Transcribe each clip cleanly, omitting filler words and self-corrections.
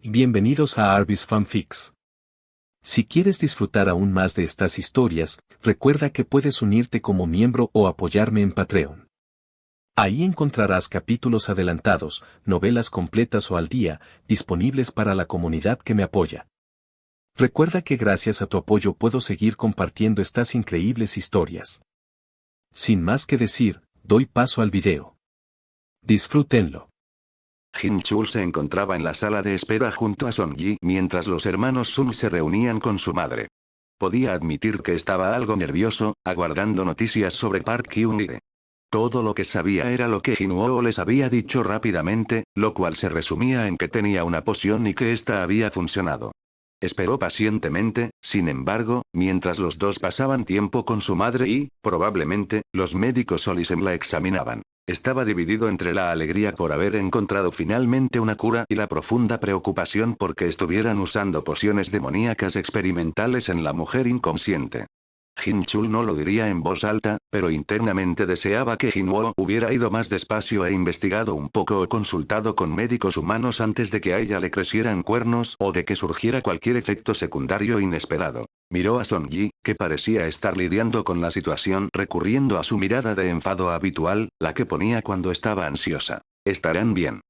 Bienvenidos a Arbis Fanfics. Si quieres disfrutar aún más de estas historias, recuerda que puedes unirte como miembro o apoyarme en Patreon. Ahí encontrarás capítulos adelantados, novelas completas o al día, disponibles para la comunidad que me apoya. Recuerda que gracias a tu apoyo puedo seguir compartiendo estas increíbles historias. Sin más que decir, doy paso al video. Disfrútenlo. Jin-chul se encontraba en la sala de espera junto a Song-ji mientras los hermanos Sun se reunían con su madre. Podía admitir que estaba algo nervioso, aguardando noticias sobre Park Kyung-hee. Todo lo que sabía era lo que Jin-woo les había dicho rápidamente, lo cual se resumía en que tenía una poción y que ésta había funcionado. Esperó pacientemente, sin embargo, mientras los dos pasaban tiempo con su madre y, probablemente, los médicos Solisem la examinaban. Estaba dividido entre la alegría por haber encontrado finalmente una cura y la profunda preocupación por que estuvieran usando pociones demoníacas experimentales en la mujer inconsciente. Jin-chul no lo diría en voz alta, pero internamente deseaba que Jin-woo hubiera ido más despacio e investigado un poco o consultado con médicos humanos antes de que a ella le crecieran cuernos o de que surgiera cualquier efecto secundario inesperado. Miró a Song-ji, que parecía estar lidiando con la situación recurriendo a su mirada de enfado habitual, la que ponía cuando estaba ansiosa. Estarán bien.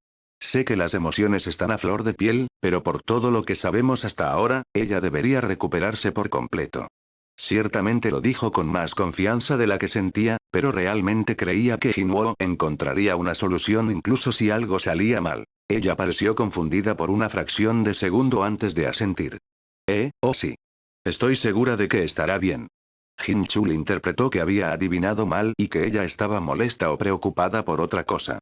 Sé que las emociones están a flor de piel, pero por todo lo que sabemos hasta ahora, ella debería recuperarse por completo. Ciertamente lo dijo con más confianza de la que sentía, pero realmente creía que Jin-woo encontraría una solución incluso si algo salía mal. Ella pareció confundida por una fracción de segundo antes de asentir. Oh sí. Estoy segura de que estará bien. Jin-chul interpretó que había adivinado mal y que ella estaba molesta o preocupada por otra cosa.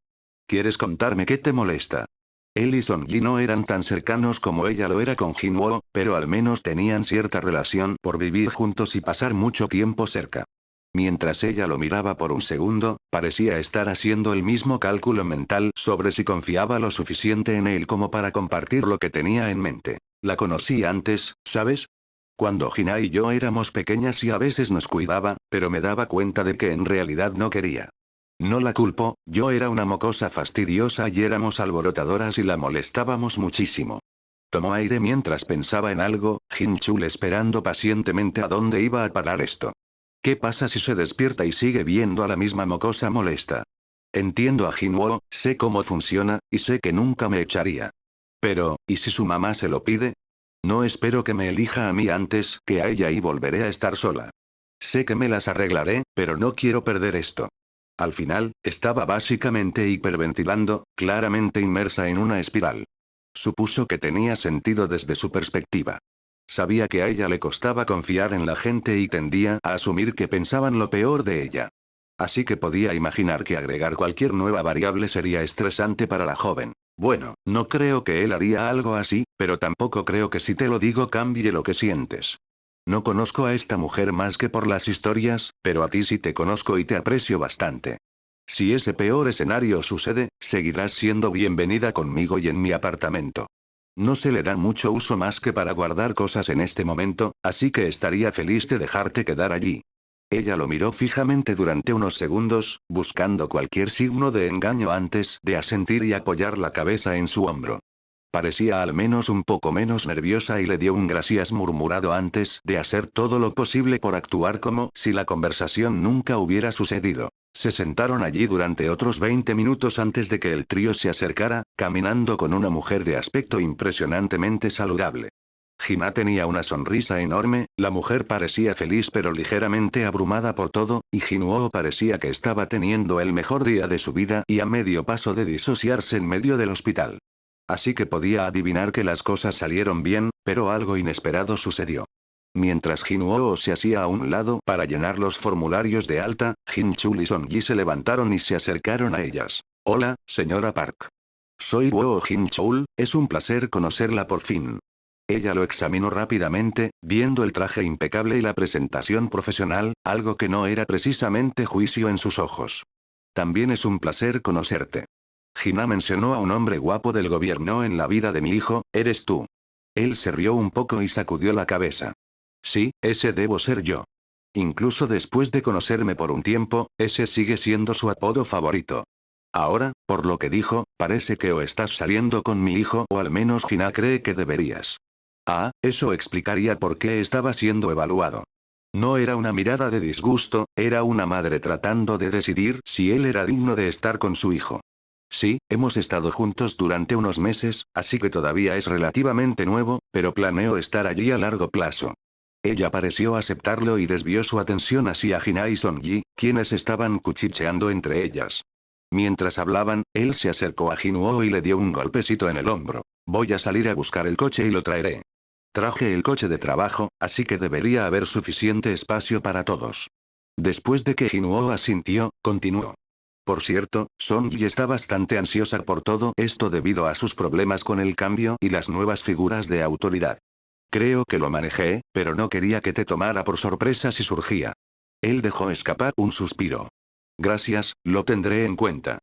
¿Quieres contarme qué te molesta? Él y Song-ji no eran tan cercanos como ella lo era con Jin-woo, pero al menos tenían cierta relación por vivir juntos y pasar mucho tiempo cerca. Mientras ella lo miraba por un segundo, parecía estar haciendo el mismo cálculo mental sobre si confiaba lo suficiente en él como para compartir lo que tenía en mente. La conocí antes, ¿sabes? Cuando Jina y yo éramos pequeñas y a veces nos cuidaba, pero me daba cuenta de que en realidad no quería. No la culpo, yo era una mocosa fastidiosa y éramos alborotadoras y la molestábamos muchísimo. Tomó aire mientras pensaba en algo, Jin-chul esperando pacientemente a dónde iba a parar esto. ¿Qué pasa si se despierta y sigue viendo a la misma mocosa molesta? Entiendo a Jin-woo, sé cómo funciona, y sé que nunca me echaría. Pero, ¿y si su mamá se lo pide? No espero que me elija a mí antes que a ella y volveré a estar sola. Sé que me las arreglaré, pero no quiero perder esto. Al final, estaba básicamente hiperventilando, claramente inmersa en una espiral. Supuso que tenía sentido desde su perspectiva. Sabía que a ella le costaba confiar en la gente y tendía a asumir que pensaban lo peor de ella. Así que podía imaginar que agregar cualquier nueva variable sería estresante para la joven. Bueno, no creo que él haría algo así, pero tampoco creo que si te lo digo cambie lo que sientes. No conozco a esta mujer más que por las historias, pero a ti sí te conozco y te aprecio bastante. Si ese peor escenario sucede, seguirás siendo bienvenida conmigo y en mi apartamento. No se le da mucho uso más que para guardar cosas en este momento, así que estaría feliz de dejarte quedar allí. Ella lo miró fijamente durante unos segundos, buscando cualquier signo de engaño antes de asentir y apoyar la cabeza en su hombro. Parecía al menos un poco menos nerviosa y le dio un gracias murmurado antes de hacer todo lo posible por actuar como si la conversación nunca hubiera sucedido. Se sentaron allí durante otros 20 minutos antes de que el trío se acercara, caminando con una mujer de aspecto impresionantemente saludable. Jina tenía una sonrisa enorme, la mujer parecía feliz pero ligeramente abrumada por todo, y Jin-woo parecía que estaba teniendo el mejor día de su vida y a medio paso de disociarse en medio del hospital. Así que podía adivinar que las cosas salieron bien, pero algo inesperado sucedió. Mientras Jin-woo se hacía a un lado para llenar los formularios de alta, Jin-chul y Song-ji se levantaron y se acercaron a ellas. Hola, señora Park. Soy Woo Jin-chul, es un placer conocerla por fin. Ella lo examinó rápidamente, viendo el traje impecable y la presentación profesional, algo que no era precisamente juicio en sus ojos. También es un placer conocerte. Jina mencionó a un hombre guapo del gobierno en la vida de mi hijo, eres tú. Él se rió un poco y sacudió la cabeza. Sí, ese debo ser yo. Incluso después de conocerme por un tiempo, ese sigue siendo su apodo favorito. Ahora, por lo que dijo, parece que o estás saliendo con mi hijo o al menos Hina cree que deberías. Ah, eso explicaría por qué estaba siendo evaluado. No era una mirada de disgusto, era una madre tratando de decidir si él era digno de estar con su hijo. Sí, hemos estado juntos durante unos meses, así que todavía es relativamente nuevo, pero planeo estar allí a largo plazo. Ella pareció aceptarlo y desvió su atención hacia Hina y Sonji, quienes estaban cuchicheando entre ellas. Mientras hablaban, él se acercó a Jinuo y le dio un golpecito en el hombro. Voy a salir a buscar el coche y lo traeré. Traje el coche de trabajo, así que debería haber suficiente espacio para todos. Después de que Jinuo asintió, continuó. Por cierto, Sonji está bastante ansiosa por todo esto debido a sus problemas con el cambio y las nuevas figuras de autoridad. Creo que lo manejé, pero no quería que te tomara por sorpresa si surgía. Él dejó escapar un suspiro. Gracias, lo tendré en cuenta.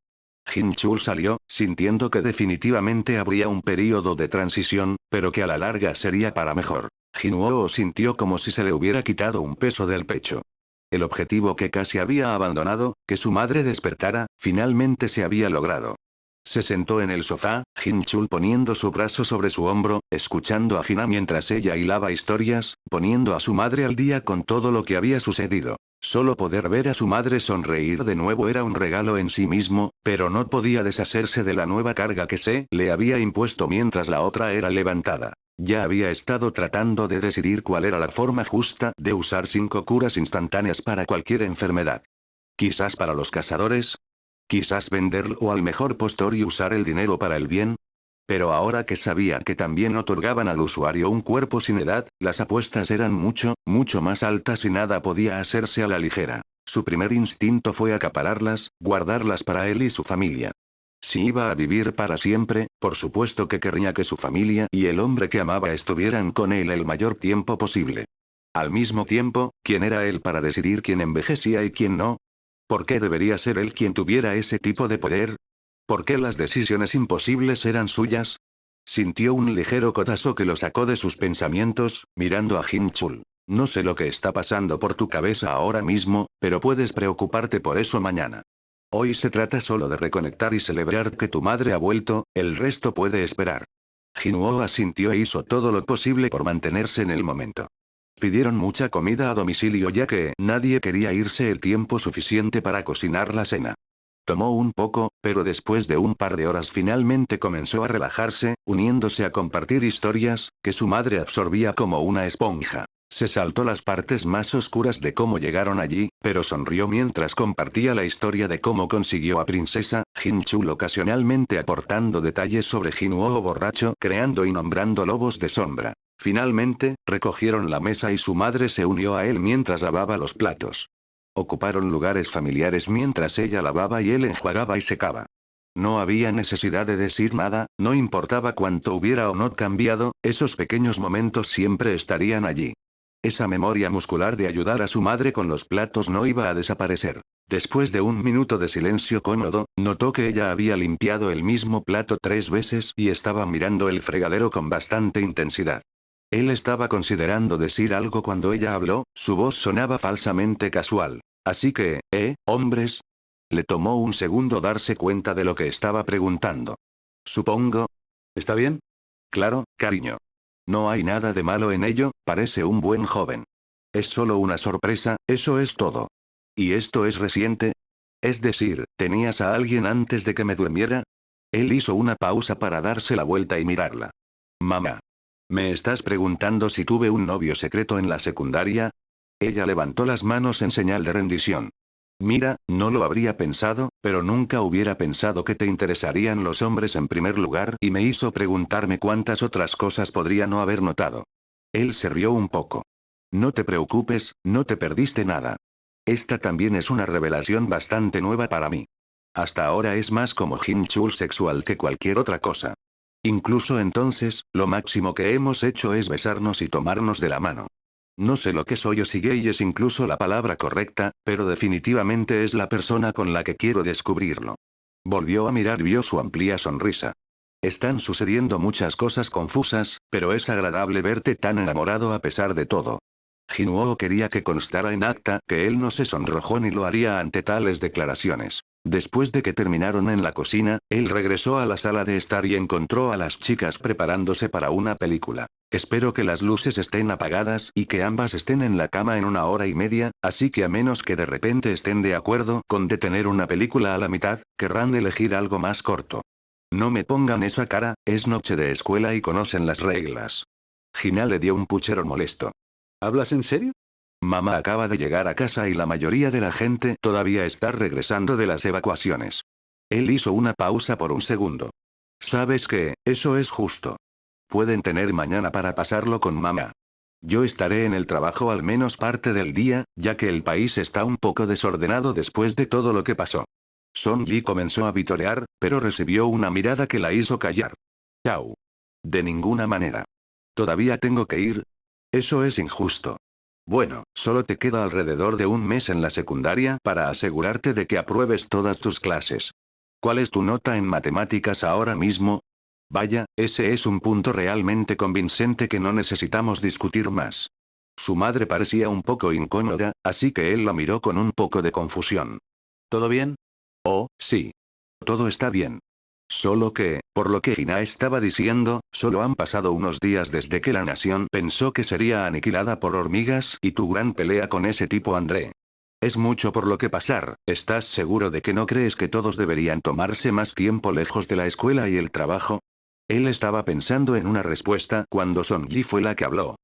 Jin Chul salió, sintiendo que definitivamente habría un período de transición, pero que a la larga sería para mejor. Jinuo sintió como si se le hubiera quitado un peso del pecho. El objetivo que casi había abandonado, que su madre despertara, finalmente se había logrado. Se sentó en el sofá, Jin Chul poniendo su brazo sobre su hombro, escuchando a Hina mientras ella hilaba historias, poniendo a su madre al día con todo lo que había sucedido. Solo poder ver a su madre sonreír de nuevo era un regalo en sí mismo, pero no podía deshacerse de la nueva carga que se le había impuesto mientras la otra era levantada. Ya había estado tratando de decidir cuál era la forma justa de usar 5 curas instantáneas para cualquier enfermedad. Quizás para los cazadores. Quizás venderlo al mejor postor y usar el dinero para el bien. Pero ahora que sabía que también otorgaban al usuario un cuerpo sin edad, las apuestas eran mucho, mucho más altas y nada podía hacerse a la ligera. Su primer instinto fue acapararlas, guardarlas para él y su familia. Si iba a vivir para siempre, por supuesto que querría que su familia y el hombre que amaba estuvieran con él el mayor tiempo posible. Al mismo tiempo, ¿quién era él para decidir quién envejecía y quién no? ¿Por qué debería ser él quien tuviera ese tipo de poder? ¿Por qué las decisiones imposibles eran suyas? Sintió un ligero codazo que lo sacó de sus pensamientos, mirando a Jin Chul. No sé lo que está pasando por tu cabeza ahora mismo, pero puedes preocuparte por eso mañana. Hoy se trata solo de reconectar y celebrar que tu madre ha vuelto, el resto puede esperar. Jinuo asintió e hizo todo lo posible por mantenerse en el momento. Pidieron mucha comida a domicilio ya que nadie quería irse el tiempo suficiente para cocinar la cena. Tomó un poco, pero después de un par de horas finalmente comenzó a relajarse, uniéndose a compartir historias, que su madre absorbía como una esponja. Se saltó las partes más oscuras de cómo llegaron allí, pero sonrió mientras compartía la historia de cómo consiguió a Princesa Jin Chul, ocasionalmente aportando detalles sobre Jinuo borracho, creando y nombrando lobos de sombra. Finalmente, recogieron la mesa y su madre se unió a él mientras lavaba los platos. Ocuparon lugares familiares mientras ella lavaba y él enjuagaba y secaba. No había necesidad de decir nada, no importaba cuánto hubiera o no cambiado, esos pequeños momentos siempre estarían allí. Esa memoria muscular de ayudar a su madre con los platos no iba a desaparecer. Después de un minuto de silencio cómodo, notó que ella había limpiado el mismo plato 3 veces y estaba mirando el fregadero con bastante intensidad. Él estaba considerando decir algo cuando ella habló, su voz sonaba falsamente casual. Así que, hombres. Le tomó un segundo darse cuenta de lo que estaba preguntando. Supongo. ¿Está bien? Claro, cariño. No hay nada de malo en ello, parece un buen joven. Es solo una sorpresa, eso es todo. ¿Y esto es reciente? Es decir, ¿tenías a alguien antes de que me durmiera? Él hizo una pausa para darse la vuelta y mirarla. Mamá. ¿Me estás preguntando si tuve un novio secreto en la secundaria? Ella levantó las manos en señal de rendición. Mira, no lo habría pensado, pero nunca hubiera pensado que te interesarían los hombres en primer lugar y me hizo preguntarme cuántas otras cosas podría no haber notado. Él se rió un poco. No te preocupes, no te perdiste nada. Esta también es una revelación bastante nueva para mí. Hasta ahora es más como Jin Chul sexual que cualquier otra cosa. Incluso entonces, lo máximo que hemos hecho es besarnos y tomarnos de la mano. No sé lo que soy o si gay es incluso la palabra correcta, pero definitivamente es la persona con la que quiero descubrirlo. Volvió a mirar y vio su amplia sonrisa. Están sucediendo muchas cosas confusas, pero es agradable verte tan enamorado a pesar de todo. Jinwoo quería que constara en acta que él no se sonrojó ni lo haría ante tales declaraciones. Después de que terminaron en la cocina, él regresó a la sala de estar y encontró a las chicas preparándose para una película. Espero que las luces estén apagadas y que ambas estén en la cama en 1 hora y media, así que a menos que de repente estén de acuerdo con detener una película a la mitad, querrán elegir algo más corto. No me pongan esa cara, es noche de escuela y conocen las reglas. Gina le dio un puchero molesto. ¿Hablas en serio? Mamá acaba de llegar a casa y la mayoría de la gente todavía está regresando de las evacuaciones. Él hizo una pausa por un segundo. ¿Sabes qué? Eso es justo. Pueden tener mañana para pasarlo con mamá. Yo estaré en el trabajo al menos parte del día, ya que el país está un poco desordenado después de todo lo que pasó. Son Ji comenzó a vitorear, pero recibió una mirada que la hizo callar. Chao. De ninguna manera. ¿Todavía tengo que ir? Eso es injusto. Bueno, solo te queda alrededor de un mes en la secundaria para asegurarte de que apruebes todas tus clases. ¿Cuál es tu nota en matemáticas ahora mismo? Vaya, ese es un punto realmente convincente que no necesitamos discutir más. Su madre parecía un poco incómoda, así que él la miró con un poco de confusión. ¿Todo bien? Oh, sí. Todo está bien. Solo que, por lo que Hina estaba diciendo, solo han pasado unos días desde que la nación pensó que sería aniquilada por hormigas y tu gran pelea con ese tipo André. Es mucho por lo que pasar, ¿estás seguro de que no crees que todos deberían tomarse más tiempo lejos de la escuela y el trabajo? Él estaba pensando en una respuesta cuando Son Ji fue la que habló.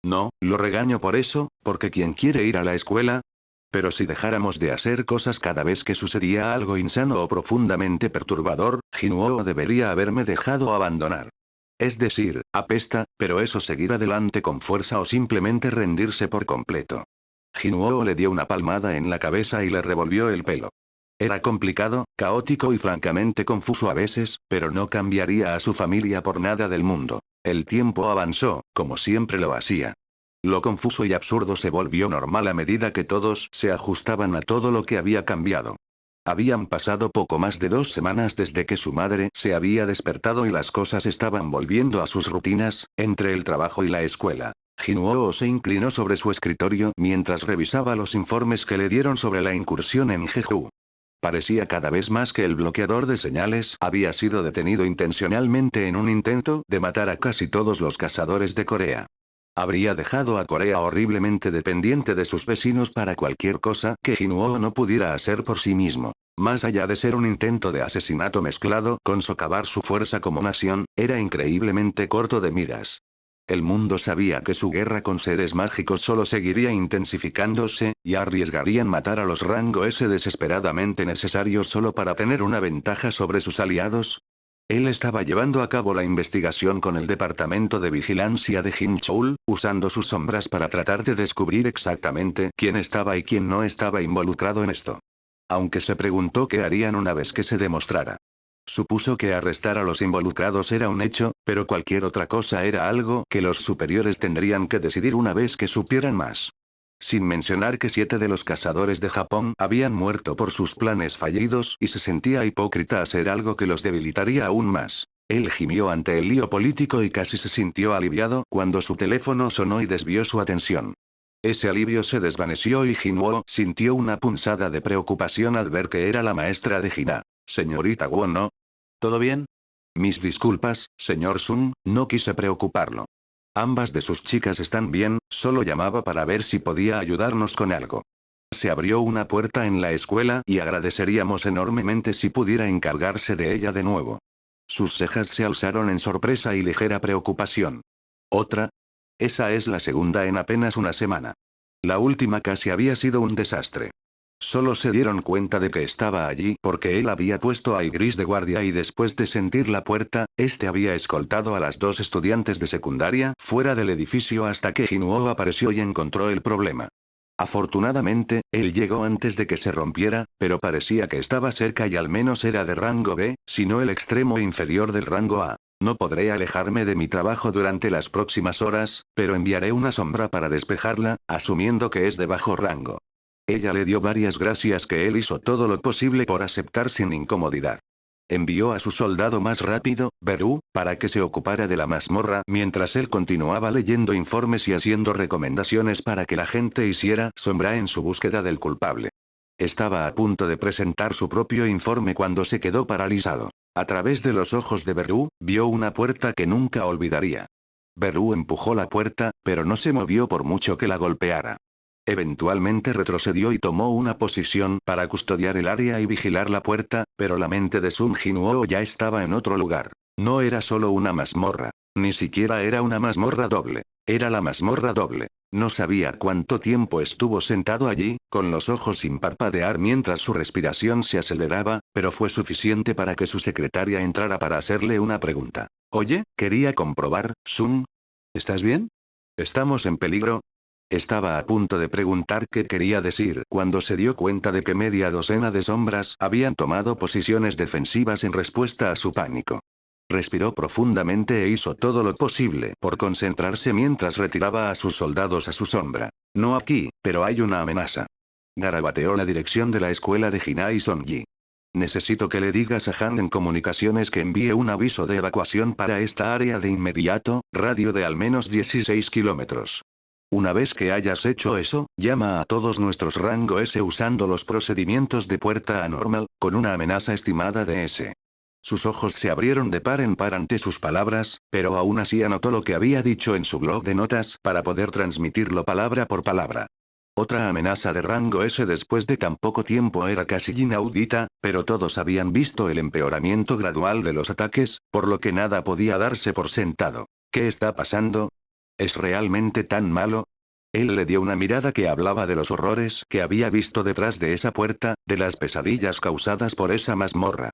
No, lo regaño por eso, porque quien quiere ir a la escuela, pero si dejáramos de hacer cosas cada vez que sucedía algo insano o profundamente perturbador, Jinwoo debería haberme dejado abandonar. Es decir, apesta, pero eso seguir adelante con fuerza o simplemente rendirse por completo. Jinwoo le dio una palmada en la cabeza y le revolvió el pelo. Era complicado, caótico y francamente confuso a veces, pero no cambiaría a su familia por nada del mundo. El tiempo avanzó, como siempre lo hacía. Lo confuso y absurdo se volvió normal a medida que todos se ajustaban a todo lo que había cambiado. Habían pasado poco más de 2 semanas desde que su madre se había despertado y las cosas estaban volviendo a sus rutinas, entre el trabajo y la escuela. Jinwoo se inclinó sobre su escritorio mientras revisaba los informes que le dieron sobre la incursión en Jeju. Parecía cada vez más que el bloqueador de señales había sido detenido intencionalmente en un intento de matar a casi todos los cazadores de Corea. Habría dejado a Corea horriblemente dependiente de sus vecinos para cualquier cosa que Jinwoo no pudiera hacer por sí mismo. Más allá de ser un intento de asesinato mezclado con socavar su fuerza como nación, era increíblemente corto de miras. El mundo sabía que su guerra con seres mágicos solo seguiría intensificándose, y arriesgarían matar a los rango S desesperadamente necesarios solo para tener una ventaja sobre sus aliados. Él estaba llevando a cabo la investigación con el Departamento de Vigilancia de Jinchoul, usando sus sombras para tratar de descubrir exactamente quién estaba y quién no estaba involucrado en esto. Aunque se preguntó qué harían una vez que se demostrara. Supuso que arrestar a los involucrados era un hecho, pero cualquier otra cosa era algo que los superiores tendrían que decidir una vez que supieran más. Sin mencionar que 7 de los cazadores de Japón habían muerto por sus planes fallidos y se sentía hipócrita hacer algo que los debilitaría aún más. Él gimió ante el lío político y casi se sintió aliviado cuando su teléfono sonó y desvió su atención. Ese alivio se desvaneció y Jinwoo sintió una punzada de preocupación al ver que era la maestra de Hina. Señorita Won, ¿no? ¿Todo bien? Mis disculpas, señor Sun, no quise preocuparlo. Ambas de sus chicas están bien, solo llamaba para ver si podía ayudarnos con algo. Se abrió una puerta en la escuela y agradeceríamos enormemente si pudiera encargarse de ella de nuevo. Sus cejas se alzaron en sorpresa y ligera preocupación. ¿Otra? Esa es la segunda en apenas una semana. La última casi había sido un desastre. Solo se dieron cuenta de que estaba allí porque él había puesto a Igris de guardia y después de sentir la puerta, este había escoltado a las 2 estudiantes de secundaria fuera del edificio hasta que Jinwoo apareció y encontró el problema. Afortunadamente, él llegó antes de que se rompiera, pero parecía que estaba cerca y al menos era de rango B, si no el extremo inferior del rango A. No podré alejarme de mi trabajo durante las próximas horas, pero enviaré una sombra para despejarla, asumiendo que es de bajo rango. Ella le dio varias gracias que él hizo todo lo posible por aceptar sin incomodidad. Envió a su soldado más rápido, Beru, para que se ocupara de la mazmorra mientras él continuaba leyendo informes y haciendo recomendaciones para que la gente hiciera sombra en su búsqueda del culpable. Estaba a punto de presentar su propio informe cuando se quedó paralizado. A través de los ojos de Beru, vio una puerta que nunca olvidaría. Beru empujó la puerta, pero no se movió por mucho que la golpeara. Eventualmente retrocedió y tomó una posición para custodiar el área y vigilar la puerta, pero la mente de Sun Jinuo ya estaba en otro lugar. No era solo una mazmorra. Ni siquiera era una mazmorra doble. Era la mazmorra doble. No sabía cuánto tiempo estuvo sentado allí, con los ojos sin parpadear mientras su respiración se aceleraba, pero fue suficiente para que su secretaria entrara para hacerle una pregunta. Oye, quería comprobar, Sun. ¿Estás bien? ¿Estamos en peligro? Estaba a punto de preguntar qué quería decir cuando se dio cuenta de que media docena de sombras habían tomado posiciones defensivas en respuesta a su pánico. Respiró profundamente e hizo todo lo posible por concentrarse mientras retiraba a sus soldados a su sombra. No aquí, pero hay una amenaza. Garabateó la dirección de la escuela de Jinai Sonji. Necesito que le digas a Han en comunicaciones que envíe un aviso de evacuación para esta área de inmediato, radio de al menos 16 kilómetros. Una vez que hayas hecho eso, llama a todos nuestros rango S usando los procedimientos de puerta anormal, con una amenaza estimada de S. Sus ojos se abrieron de par en par ante sus palabras, pero aún así anotó lo que había dicho en su blog de notas para poder transmitirlo palabra por palabra. Otra amenaza de rango S después de tan poco tiempo era casi inaudita, pero todos habían visto el empeoramiento gradual de los ataques, por lo que nada podía darse por sentado. ¿Qué está pasando? ¿Es realmente tan malo? Él le dio una mirada que hablaba de los horrores que había visto detrás de esa puerta, de las pesadillas causadas por esa mazmorra.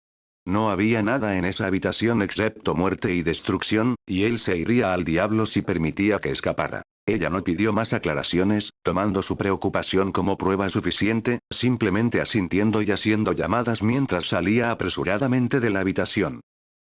No había nada en esa habitación excepto muerte y destrucción, y él se iría al diablo si permitía que escapara. Ella no pidió más aclaraciones, tomando su preocupación como prueba suficiente, simplemente asintiendo y haciendo llamadas mientras salía apresuradamente de la habitación.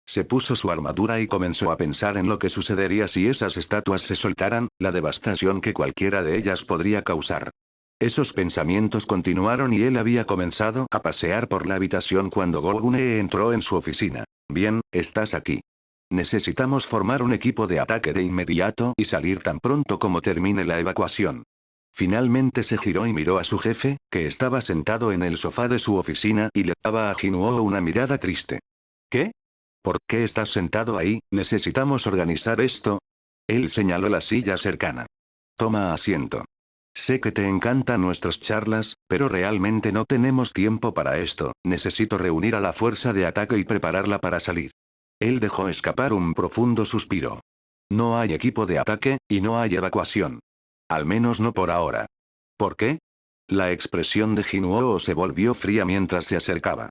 Se puso su armadura y comenzó a pensar en lo que sucedería si esas estatuas se soltaran, la devastación que cualquiera de ellas podría causar. Esos pensamientos continuaron y él había comenzado a pasear por la habitación cuando Golgune entró en su oficina. Bien, estás aquí. Necesitamos formar un equipo de ataque de inmediato y salir tan pronto como termine la evacuación. Finalmente se giró y miró a su jefe, que estaba sentado en el sofá de su oficina y le daba a Jinuo una mirada triste. ¿Qué? ¿Por qué estás sentado ahí? Necesitamos organizar esto. Él señaló la silla cercana. Toma asiento. Sé que te encantan nuestras charlas, pero realmente no tenemos tiempo para esto, necesito reunir a la fuerza de ataque y prepararla para salir. Él dejó escapar un profundo suspiro. No hay equipo de ataque, y no hay evacuación. Al menos no por ahora. ¿Por qué? La expresión de Jinuo se volvió fría mientras se acercaba.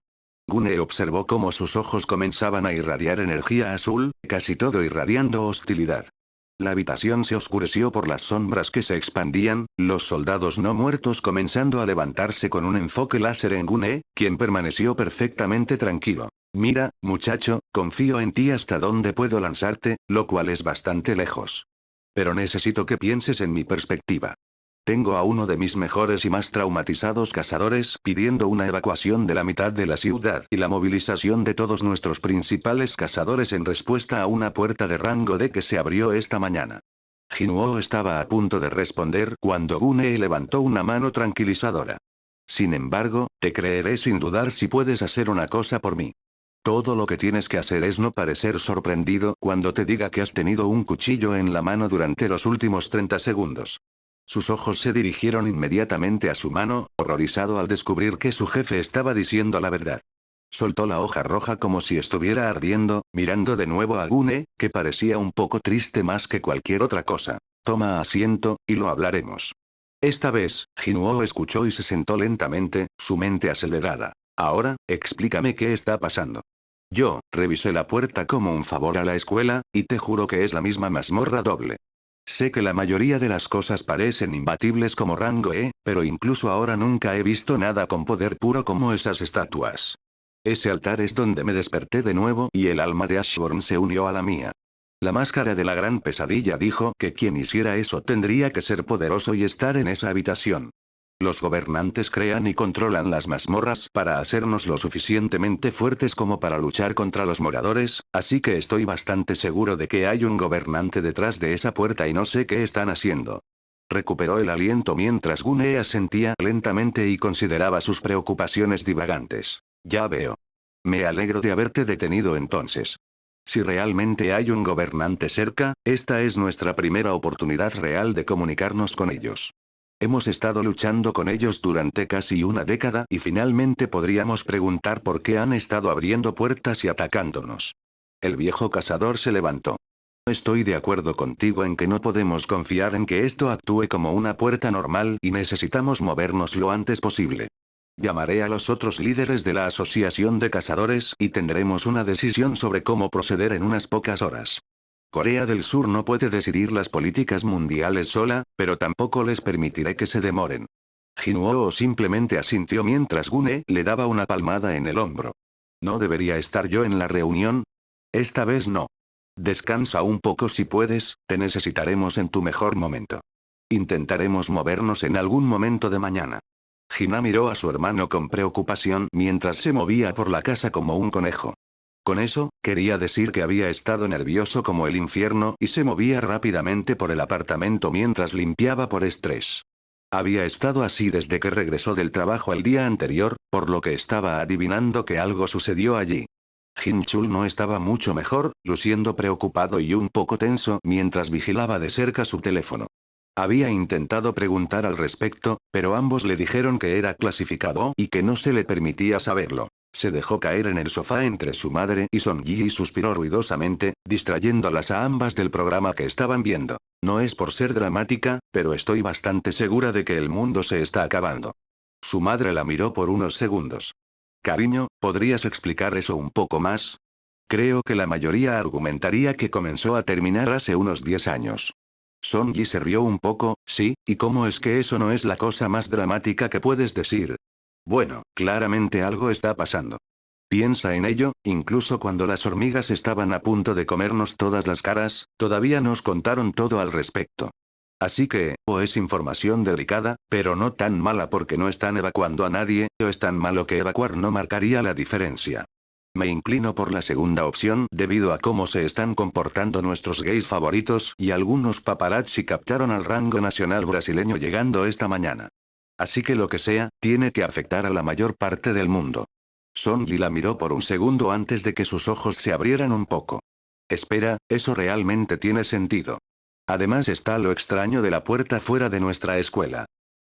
Gune observó cómo sus ojos comenzaban a irradiar energía azul, casi todo irradiando hostilidad. La habitación se oscureció por las sombras que se expandían, los soldados no muertos comenzando a levantarse con un enfoque láser en Gune, quien permaneció perfectamente tranquilo. Mira, muchacho, confío en ti hasta donde puedo lanzarte, lo cual es bastante lejos. Pero necesito que pienses en mi perspectiva. Tengo a uno de mis mejores y más traumatizados cazadores pidiendo una evacuación de la mitad de la ciudad y la movilización de todos nuestros principales cazadores en respuesta a una puerta de rango D que se abrió esta mañana. Jinuo estaba a punto de responder cuando Gune levantó una mano tranquilizadora. Sin embargo, te creeré sin dudar si puedes hacer una cosa por mí. Todo lo que tienes que hacer es no parecer sorprendido cuando te diga que has tenido un cuchillo en la mano durante los últimos 30 segundos. Sus ojos se dirigieron inmediatamente a su mano, horrorizado al descubrir que su jefe estaba diciendo la verdad. Soltó la hoja roja como si estuviera ardiendo, mirando de nuevo a Gune, que parecía un poco triste más que cualquier otra cosa. Toma asiento, y lo hablaremos. Esta vez, Jinuo escuchó y se sentó lentamente, su mente acelerada. Ahora, explícame qué está pasando. Yo, revisé la puerta como un favor a la escuela, y te juro que es la misma mazmorra doble. Sé que la mayoría de las cosas parecen imbatibles como rango E, pero incluso ahora nunca he visto nada con poder puro como esas estatuas. Ese altar es donde me desperté de nuevo y el alma de Ashburn se unió a la mía. La máscara de la gran pesadilla dijo que quien hiciera eso tendría que ser poderoso y estar en esa habitación. Los gobernantes crean y controlan las mazmorras para hacernos lo suficientemente fuertes como para luchar contra los moradores, así que estoy bastante seguro de que hay un gobernante detrás de esa puerta y no sé qué están haciendo. Recuperó el aliento mientras Gunea asentía lentamente y consideraba sus preocupaciones divagantes. Ya veo. Me alegro de haberte detenido entonces. Si realmente hay un gobernante cerca, esta es nuestra primera oportunidad real de comunicarnos con ellos. Hemos estado luchando con ellos durante casi una década y finalmente podríamos preguntar por qué han estado abriendo puertas y atacándonos. El viejo cazador se levantó. Estoy de acuerdo contigo en que no podemos confiar en que esto actúe como una puerta normal y necesitamos movernos lo antes posible. Llamaré a los otros líderes de la Asociación de Cazadores y tendremos una decisión sobre cómo proceder en unas pocas horas. Corea del Sur no puede decidir las políticas mundiales sola, pero tampoco les permitiré que se demoren. Jinwoo simplemente asintió mientras Gune le daba una palmada en el hombro. ¿No debería estar yo en la reunión? Esta vez no. Descansa un poco si puedes, te necesitaremos en tu mejor momento. Intentaremos movernos en algún momento de mañana. Hina miró a su hermano con preocupación mientras se movía por la casa como un conejo. Con eso, quería decir que había estado nervioso como el infierno y se movía rápidamente por el apartamento mientras limpiaba por estrés. Había estado así desde que regresó del trabajo el día anterior, por lo que estaba adivinando que algo sucedió allí. Jin-chul no estaba mucho mejor, luciendo preocupado y un poco tenso mientras vigilaba de cerca su teléfono. Había intentado preguntar al respecto, pero ambos le dijeron que era clasificado y que no se le permitía saberlo. Se dejó caer en el sofá entre su madre y Son-ji y suspiró ruidosamente, distrayéndolas a ambas del programa que estaban viendo. No es por ser dramática, pero estoy bastante segura de que el mundo se está acabando. Su madre la miró por unos segundos. Cariño, ¿podrías explicar eso un poco más? Creo que la mayoría argumentaría que comenzó a terminar hace unos 10 años. Son-ji se rió un poco, sí, ¿y cómo es que eso no es la cosa más dramática que puedes decir? Bueno, claramente algo está pasando. Piensa en ello, incluso cuando las hormigas estaban a punto de comernos todas las caras, todavía nos contaron todo al respecto. Así que, o es información delicada, pero no tan mala porque no están evacuando a nadie, o es tan malo que evacuar no marcaría la diferencia. Me inclino por la segunda opción debido a cómo se están comportando nuestros gays favoritos y algunos paparazzi captaron al rango nacional brasileño llegando esta mañana. Así que lo que sea, tiene que afectar a la mayor parte del mundo. Son-ji la miró por un segundo antes de que sus ojos se abrieran un poco. Espera, eso realmente tiene sentido. Además está lo extraño de la puerta fuera de nuestra escuela.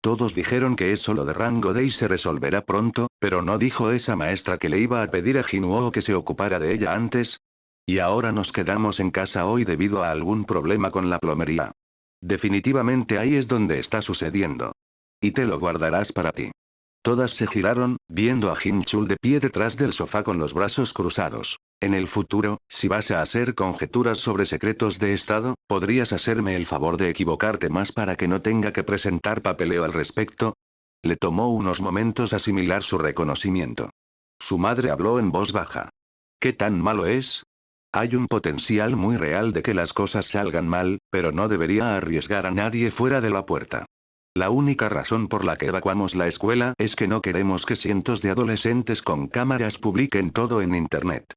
Todos dijeron que eso lo de rango D y se resolverá pronto, pero ¿no dijo esa maestra que le iba a pedir a Jinwoo que se ocupara de ella antes? Y ahora nos quedamos en casa hoy debido a algún problema con la plomería. Definitivamente ahí es donde está sucediendo. Y te lo guardarás para ti. Todas se giraron, viendo a Jin-chul de pie detrás del sofá con los brazos cruzados. En el futuro, si vas a hacer conjeturas sobre secretos de Estado, ¿podrías hacerme el favor de equivocarte más para que no tenga que presentar papeleo al respecto? Le tomó unos momentos asimilar su reconocimiento. Su madre habló en voz baja. ¿Qué tan malo es? Hay un potencial muy real de que las cosas salgan mal, pero no debería arriesgar a nadie fuera de la puerta. La única razón por la que evacuamos la escuela es que no queremos que cientos de adolescentes con cámaras publiquen todo en Internet.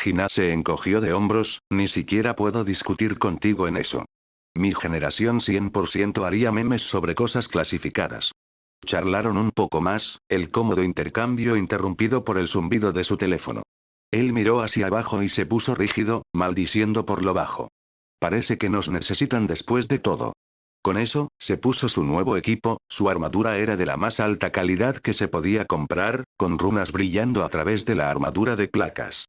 Hina se encogió de hombros, ni siquiera puedo discutir contigo en eso. Mi generación 100% haría memes sobre cosas clasificadas. Charlaron un poco más, el cómodo intercambio interrumpido por el zumbido de su teléfono. Él miró hacia abajo y se puso rígido, maldiciendo por lo bajo. Parece que nos necesitan después de todo. Con eso, se puso su nuevo equipo, su armadura era de la más alta calidad que se podía comprar, con runas brillando a través de la armadura de placas.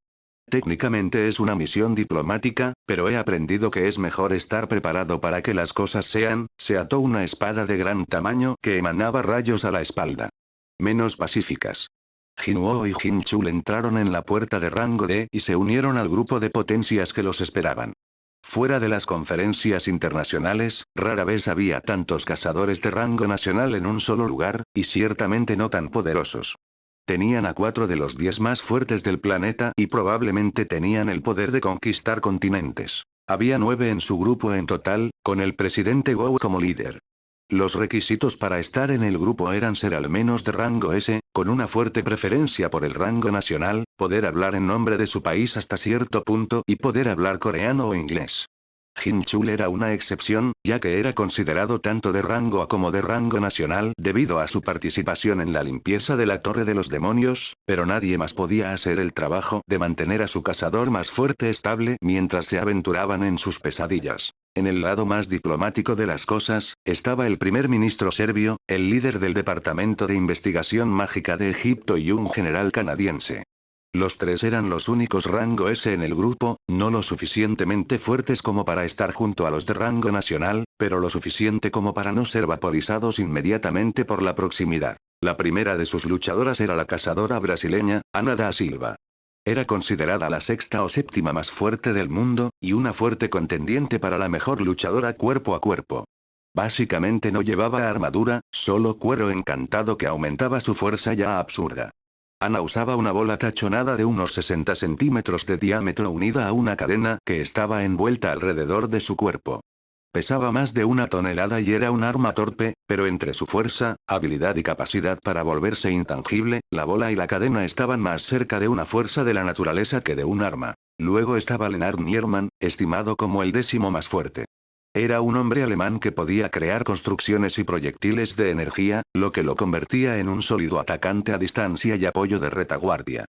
Técnicamente es una misión diplomática, pero he aprendido que es mejor estar preparado para que las cosas sean, se ató una espada de gran tamaño que emanaba rayos a la espalda. Menos pacíficas. Jinwoo y Jin-chul entraron en la puerta de rango D y se unieron al grupo de potencias que los esperaban. Fuera de las conferencias internacionales, rara vez había tantos cazadores de rango nacional en un solo lugar, y ciertamente no tan poderosos. Tenían a 4 de los 10 más fuertes del planeta y probablemente tenían el poder de conquistar continentes. Había 9 en su grupo en total, con el presidente Gou como líder. Los requisitos para estar en el grupo eran ser al menos de rango S, con una fuerte preferencia por el rango nacional, poder hablar en nombre de su país hasta cierto punto y poder hablar coreano o inglés. Jin-chul era una excepción, ya que era considerado tanto de rango A como de rango nacional debido a su participación en la limpieza de la Torre de los Demonios, pero nadie más podía hacer el trabajo de mantener a su cazador más fuerte estable mientras se aventuraban en sus pesadillas. En el lado más diplomático de las cosas, estaba el primer ministro serbio, el líder del Departamento de Investigación Mágica de Egipto y un general canadiense. Los tres eran los únicos rango S en el grupo, no lo suficientemente fuertes como para estar junto a los de rango nacional, pero lo suficiente como para no ser vaporizados inmediatamente por la proximidad. La primera de sus luchadoras era la cazadora brasileña, Ana da Silva. Era considerada la sexta o séptima más fuerte del mundo, y una fuerte contendiente para la mejor luchadora cuerpo a cuerpo. Básicamente no llevaba armadura, solo cuero encantado que aumentaba su fuerza ya absurda. Ana usaba una bola tachonada de unos 60 centímetros de diámetro unida a una cadena que estaba envuelta alrededor de su cuerpo. Pesaba más de 1 tonelada y era un arma torpe, pero entre su fuerza, habilidad y capacidad para volverse intangible, la bola y la cadena estaban más cerca de una fuerza de la naturaleza que de un arma. Luego estaba Lennart Nierman, estimado como el 10º más fuerte. Era un hombre alemán que podía crear construcciones y proyectiles de energía, lo que lo convertía en un sólido atacante a distancia y apoyo de retaguardia.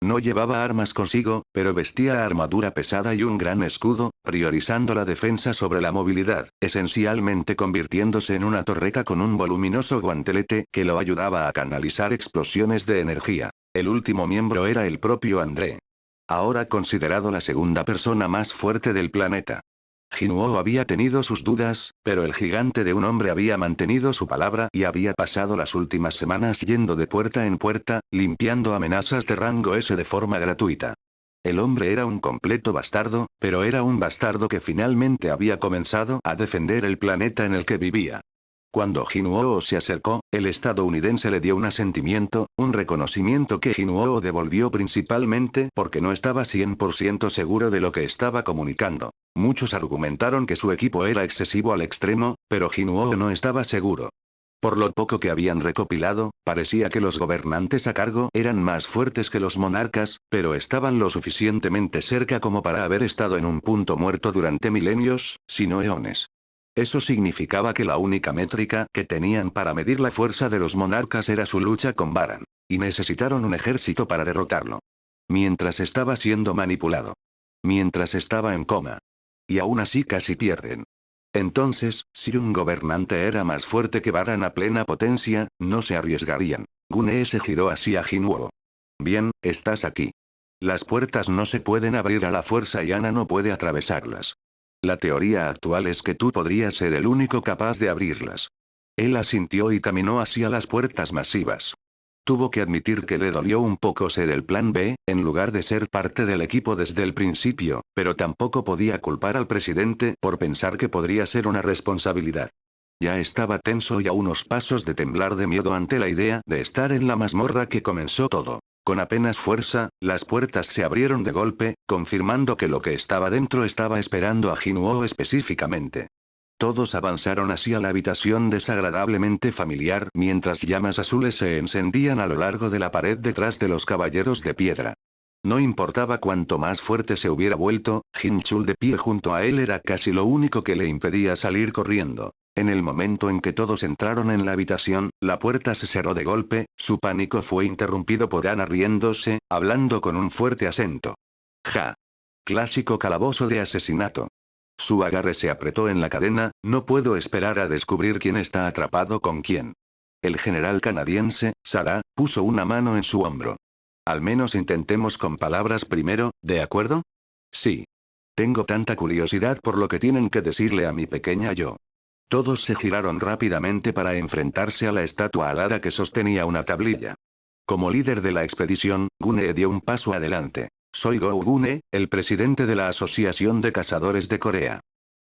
No llevaba armas consigo, pero vestía armadura pesada y un gran escudo, priorizando la defensa sobre la movilidad, esencialmente convirtiéndose en una torreta con un voluminoso guantelete que lo ayudaba a canalizar explosiones de energía. El último miembro era el propio André. Ahora considerado la segunda persona más fuerte del planeta. Jinwoo había tenido sus dudas, pero el gigante de un hombre había mantenido su palabra y había pasado las últimas semanas yendo de puerta en puerta, limpiando amenazas de rango S de forma gratuita. El hombre era un completo bastardo, pero era un bastardo que finalmente había comenzado a defender el planeta en el que vivía. Cuando Jinwoo se acercó, el estadounidense le dio un asentimiento, un reconocimiento que Jinwoo devolvió principalmente porque no estaba 100% seguro de lo que estaba comunicando. Muchos argumentaron que su equipo era excesivo al extremo, pero Jinwoo no estaba seguro. Por lo poco que habían recopilado, parecía que los gobernantes a cargo eran más fuertes que los monarcas, pero estaban lo suficientemente cerca como para haber estado en un punto muerto durante milenios, si no eones. Eso significaba que la única métrica que tenían para medir la fuerza de los monarcas era su lucha con Baran. Y necesitaron un ejército para derrotarlo. Mientras estaba siendo manipulado. Mientras estaba en coma. Y aún así casi pierden. Entonces, si un gobernante era más fuerte que Baran a plena potencia, no se arriesgarían. Gunne se giró hacia Jinwoo. Bien, estás aquí. Las puertas no se pueden abrir a la fuerza y Ana no puede atravesarlas. La teoría actual es que tú podrías ser el único capaz de abrirlas. Él asintió y caminó hacia las puertas masivas. Tuvo que admitir que le dolió un poco ser el plan B, en lugar de ser parte del equipo desde el principio, pero tampoco podía culpar al presidente por pensar que podría ser una responsabilidad. Ya estaba tenso y a unos pasos de temblar de miedo ante la idea de estar en la mazmorra que comenzó todo. Con apenas fuerza, las puertas se abrieron de golpe, confirmando que lo que estaba dentro estaba esperando a Jinwoo específicamente. Todos avanzaron hacia la habitación desagradablemente familiar mientras llamas azules se encendían a lo largo de la pared detrás de los caballeros de piedra. No importaba cuánto más fuerte se hubiera vuelto, Jin-chul de pie junto a él era casi lo único que le impedía salir corriendo. En el momento en que todos entraron en la habitación, la puerta se cerró de golpe, su pánico fue interrumpido por Ana riéndose, hablando con un fuerte acento. Ja. Clásico calabozo de asesinato. Su agarre se apretó en la cadena, no puedo esperar a descubrir quién está atrapado con quién. El general canadiense, Sarah, puso una mano en su hombro. Al menos intentemos con palabras primero, ¿de acuerdo? Sí. Tengo tanta curiosidad por lo que tienen que decirle a mi pequeña yo. Todos se giraron rápidamente para enfrentarse a la estatua alada que sostenía una tablilla. Como líder de la expedición, Gunne dio un paso adelante. Soy Go Gunne, el presidente de la Asociación de Cazadores de Corea.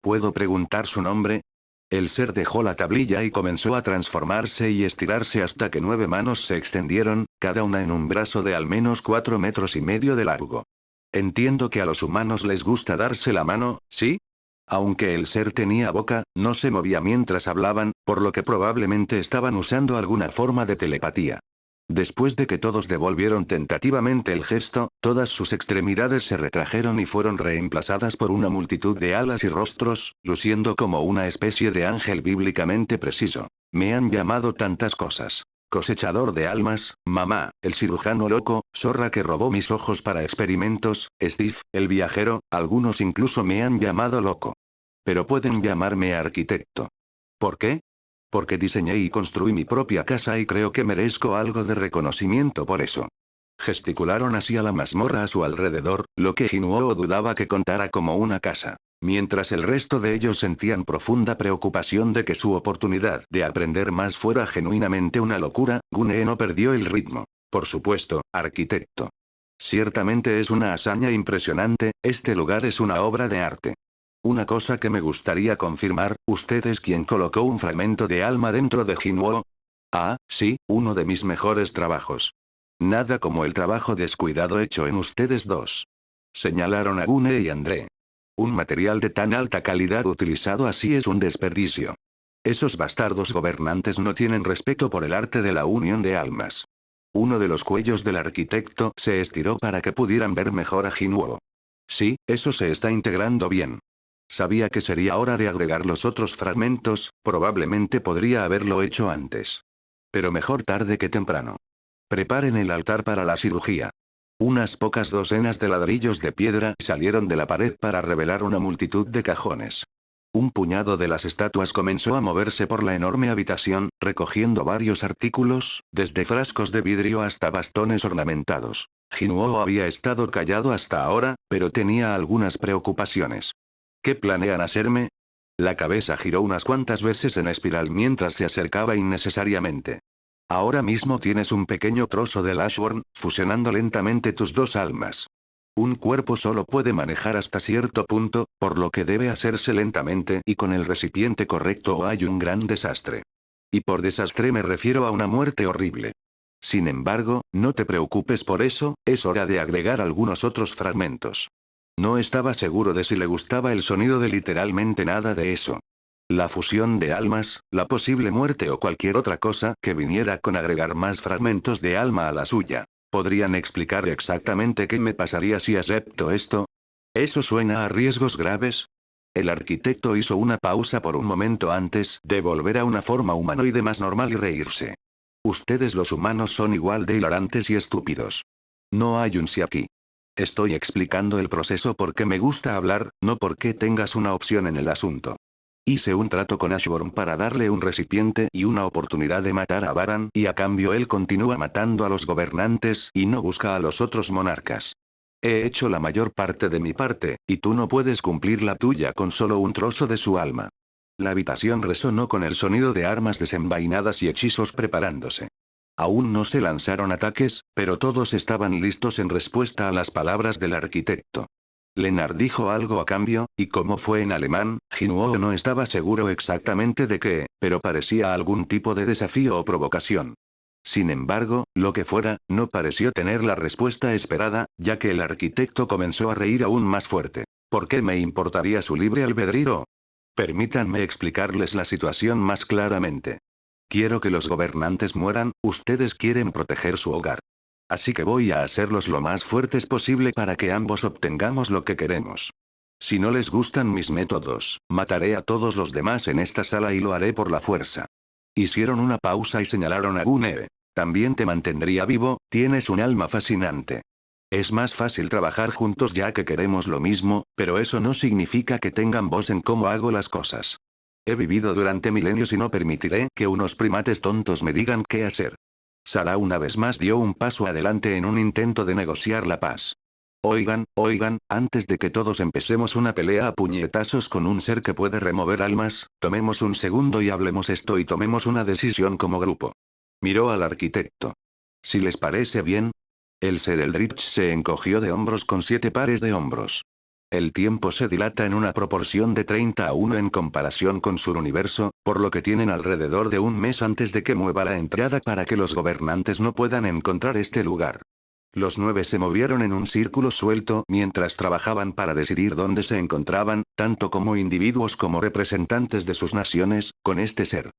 ¿Puedo preguntar su nombre? El ser dejó la tablilla y comenzó a transformarse y estirarse hasta que 9 manos se extendieron, cada una en un brazo de al menos 4,5 metros de largo. Entiendo que a los humanos les gusta darse la mano, ¿sí? Aunque el ser tenía boca, no se movía mientras hablaban, por lo que probablemente estaban usando alguna forma de telepatía. Después de que todos devolvieron tentativamente el gesto, todas sus extremidades se retrajeron y fueron reemplazadas por una multitud de alas y rostros, luciendo como una especie de ángel bíblicamente preciso. Me han llamado tantas cosas. Cosechador de almas, mamá, el cirujano loco, zorra que robó mis ojos para experimentos, Steve, el viajero, algunos incluso me han llamado loco. Pero pueden llamarme arquitecto. ¿Por qué? Porque diseñé y construí mi propia casa y creo que merezco algo de reconocimiento por eso. Gesticularon hacia la mazmorra a su alrededor, lo que Jinuo dudaba que contara como una casa. Mientras el resto de ellos sentían profunda preocupación de que su oportunidad de aprender más fuera genuinamente una locura, Gunee no perdió el ritmo. Por supuesto, arquitecto. Ciertamente es una hazaña impresionante, este lugar es una obra de arte. Una cosa que me gustaría confirmar, ¿usted es quien colocó un fragmento de alma dentro de Jinwoo? Ah, sí, uno de mis mejores trabajos. Nada como el trabajo descuidado hecho en ustedes dos. Señalaron a Gune y André. Un material de tan alta calidad utilizado así es un desperdicio. Esos bastardos gobernantes no tienen respeto por el arte de la unión de almas. Uno de los cuellos del arquitecto se estiró para que pudieran ver mejor a Jinwoo. Sí, eso se está integrando bien. Sabía que sería hora de agregar los otros fragmentos, probablemente podría haberlo hecho antes. Pero mejor tarde que temprano. Preparen el altar para la cirugía. Unas pocas docenas de ladrillos de piedra salieron de la pared para revelar una multitud de cajones. Un puñado de las estatuas comenzó a moverse por la enorme habitación, recogiendo varios artículos, desde frascos de vidrio hasta bastones ornamentados. Jinwoo había estado callado hasta ahora, pero tenía algunas preocupaciones. ¿Qué planean hacerme? La cabeza giró unas cuantas veces en espiral mientras se acercaba innecesariamente. Ahora mismo tienes un pequeño trozo del Ashborn, fusionando lentamente tus dos almas. Un cuerpo solo puede manejar hasta cierto punto, por lo que debe hacerse lentamente y con el recipiente correcto o hay un gran desastre. Y por desastre me refiero a una muerte horrible. Sin embargo, no te preocupes por eso, es hora de agregar algunos otros fragmentos. No estaba seguro de si le gustaba el sonido de literalmente nada de eso. La fusión de almas, la posible muerte o cualquier otra cosa que viniera con agregar más fragmentos de alma a la suya. ¿Podrían explicar exactamente qué me pasaría si acepto esto? ¿Eso suena a riesgos graves? El arquitecto hizo una pausa por un momento antes de volver a una forma humanoide más normal y reírse. Ustedes los humanos son igual de hilarantes y estúpidos. No hay un sí aquí. Estoy explicando el proceso porque me gusta hablar, no porque tengas una opción en el asunto. Hice un trato con Ashborn para darle un recipiente y una oportunidad de matar a Baran y a cambio él continúa matando a los gobernantes y no busca a los otros monarcas. He hecho la mayor parte de mi parte, y tú no puedes cumplir la tuya con solo un trozo de su alma. La habitación resonó con el sonido de armas desenvainadas y hechizos preparándose. Aún no se lanzaron ataques, pero todos estaban listos en respuesta a las palabras del arquitecto. Lennart dijo algo a cambio, y como fue en alemán, Jinwoo no estaba seguro exactamente de qué, pero parecía algún tipo de desafío o provocación. Sin embargo, lo que fuera, no pareció tener la respuesta esperada, ya que el arquitecto comenzó a reír aún más fuerte. ¿Por qué me importaría su libre albedrío? Permítanme explicarles la situación más claramente. Quiero que los gobernantes mueran, ustedes quieren proteger su hogar. Así que voy a hacerlos lo más fuertes posible para que ambos obtengamos lo que queremos. Si no les gustan mis métodos, mataré a todos los demás en esta sala y lo haré por la fuerza. Hicieron una pausa y señalaron a Gunee. También te mantendría vivo, tienes un alma fascinante. Es más fácil trabajar juntos ya que queremos lo mismo, pero eso no significa que tengan voz en cómo hago las cosas. He vivido durante milenios y no permitiré que unos primates tontos me digan qué hacer. Sarah una vez más dio un paso adelante en un intento de negociar la paz. Oigan, antes de que todos empecemos una pelea a puñetazos con un ser que puede remover almas, tomemos un segundo y hablemos esto y tomemos una decisión como grupo. Miró al arquitecto. Si les parece bien. El ser Eldritch se encogió de hombros con 7 pares de hombros. El tiempo se dilata en una proporción de 30-1 en comparación con su universo, por lo que tienen alrededor de un mes antes de que mueva la entrada para que los gobernantes no puedan encontrar este lugar. Los 9 se movieron en un círculo suelto mientras trabajaban para decidir dónde se encontraban, tanto como individuos como representantes de sus naciones, con este ser.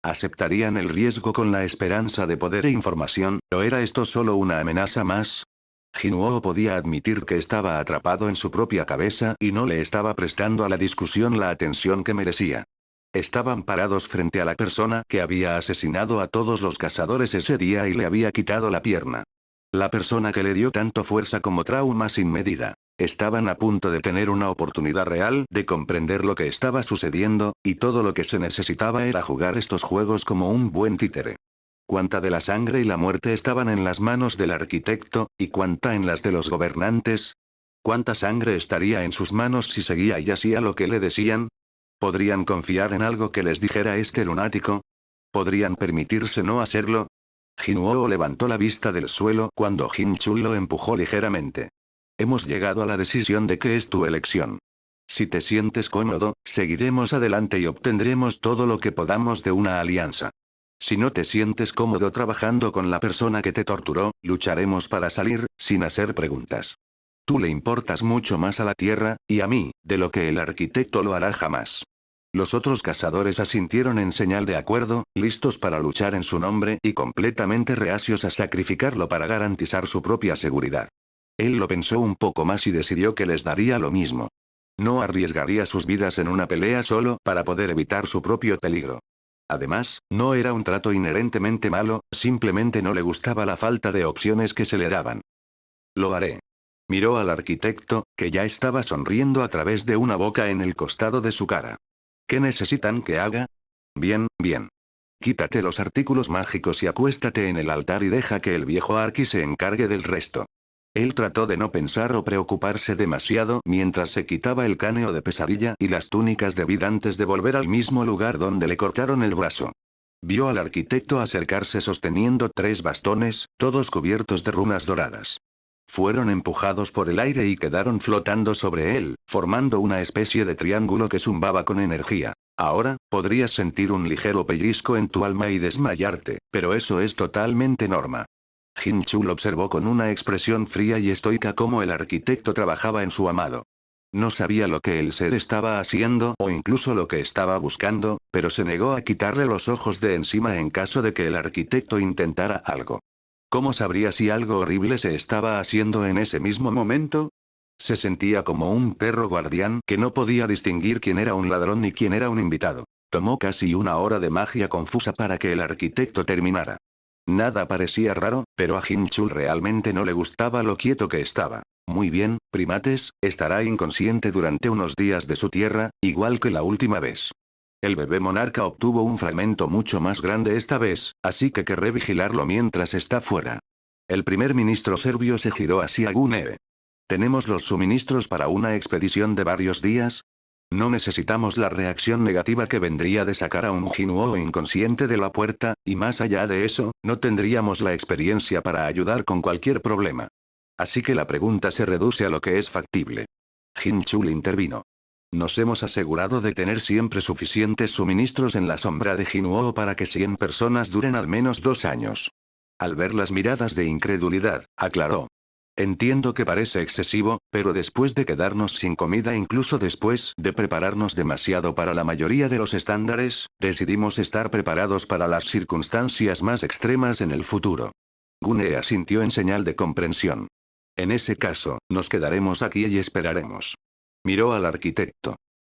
¿Aceptarían el riesgo con la esperanza de poder e información, o era esto solo una amenaza más? Jinwoo podía admitir que estaba atrapado en su propia cabeza y no le estaba prestando a la discusión la atención que merecía. Estaban parados frente a la persona que había asesinado a todos los cazadores ese día y le había quitado la pierna. La persona que le dio tanto fuerza como trauma sin medida. Estaban a punto de tener una oportunidad real de comprender lo que estaba sucediendo, y todo lo que se necesitaba era jugar estos juegos como un buen títere. Cuánta de la sangre y la muerte estaban en las manos del arquitecto, y cuánta en las de los gobernantes. ¿Cuánta sangre estaría en sus manos si seguía y hacía lo que le decían? ¿Podrían confiar en algo que les dijera este lunático? ¿Podrían permitirse no hacerlo? Jinwoo levantó la vista del suelo cuando Jin Chul lo empujó ligeramente. Hemos llegado a la decisión de que es tu elección. Si te sientes cómodo, seguiremos adelante y obtendremos todo lo que podamos de una alianza. Si no te sientes cómodo trabajando con la persona que te torturó, lucharemos para salir, sin hacer preguntas. Tú le importas mucho más a la Tierra, y a mí, de lo que el arquitecto lo hará jamás. Los otros cazadores asintieron en señal de acuerdo, listos para luchar en su nombre y completamente reacios a sacrificarlo para garantizar su propia seguridad. Él lo pensó un poco más y decidió que les daría lo mismo. No arriesgaría sus vidas en una pelea solo para poder evitar su propio peligro. Además, no era un trato inherentemente malo, simplemente no le gustaba la falta de opciones que se le daban. Lo haré. Miró al arquitecto, que ya estaba sonriendo a través de una boca en el costado de su cara. ¿Qué necesitan que haga? Bien, bien. Quítate los artículos mágicos y acuéstate en el altar y deja que el viejo Arki se encargue del resto. Él trató de no pensar o preocuparse demasiado mientras se quitaba el cráneo de pesadilla y las túnicas de vida antes de volver al mismo lugar donde le cortaron el brazo. Vio al arquitecto acercarse sosteniendo 3 bastones, todos cubiertos de runas doradas. Fueron empujados por el aire y quedaron flotando sobre él, formando una especie de triángulo que zumbaba con energía. Ahora, podrías sentir un ligero pellizco en tu alma y desmayarte, pero eso es totalmente norma. Jin Chul observó con una expresión fría y estoica cómo el arquitecto trabajaba en su amado. No sabía lo que el ser estaba haciendo o incluso lo que estaba buscando, pero se negó a quitarle los ojos de encima en caso de que el arquitecto intentara algo. ¿Cómo sabría si algo horrible se estaba haciendo en ese mismo momento? Se sentía como un perro guardián que no podía distinguir quién era un ladrón ni quién era un invitado. Tomó casi una hora de magia confusa para que el arquitecto terminara. Nada parecía raro, pero a Jin Chul realmente no le gustaba lo quieto que estaba. Muy bien, primates, estará inconsciente durante unos días de su tierra, igual que la última vez. El bebé monarca obtuvo un fragmento mucho más grande esta vez, así que querré vigilarlo mientras está fuera. El primer ministro serbio se giró hacia Gunee. ¿Tenemos los suministros para una expedición de varios días? No necesitamos la reacción negativa que vendría de sacar a un Jinwoo inconsciente de la puerta, y más allá de eso, no tendríamos la experiencia para ayudar con cualquier problema. Así que la pregunta se reduce a lo que es factible. Jin Chul intervino. Nos hemos asegurado de tener siempre suficientes suministros en la sombra de Jinwoo para que 100 personas duren al menos 2 años. Al ver las miradas de incredulidad, aclaró. Entiendo que parece excesivo, pero después de quedarnos sin comida, incluso después de prepararnos demasiado para la mayoría de los estándares, decidimos estar preparados para las circunstancias más extremas en el futuro. Gunee asintió en señal de comprensión. En ese caso, nos quedaremos aquí y esperaremos. Miró al arquitecto.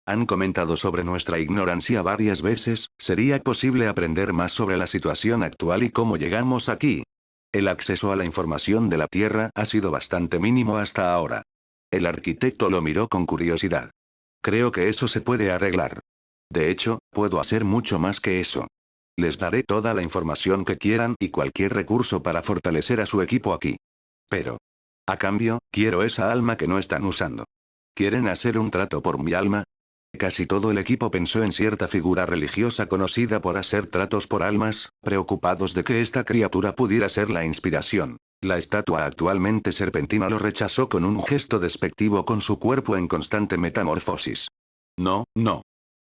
Han comentado sobre nuestra ignorancia varias veces, ¿sería posible aprender más sobre la situación actual y cómo llegamos aquí? El acceso a la información de la Tierra ha sido bastante mínimo hasta ahora. El arquitecto lo miró con curiosidad. Creo que eso se puede arreglar. De hecho, puedo hacer mucho más que eso. Les daré toda la información que quieran y cualquier recurso para fortalecer a su equipo aquí. Pero, a cambio, quiero esa alma que no están usando. ¿Quieren hacer un trato por mi alma? Casi todo el equipo pensó en cierta figura religiosa conocida por hacer tratos por almas, preocupados de que esta criatura pudiera ser la inspiración. La estatua actualmente serpentina lo rechazó con un gesto despectivo con su cuerpo en constante metamorfosis. No, no.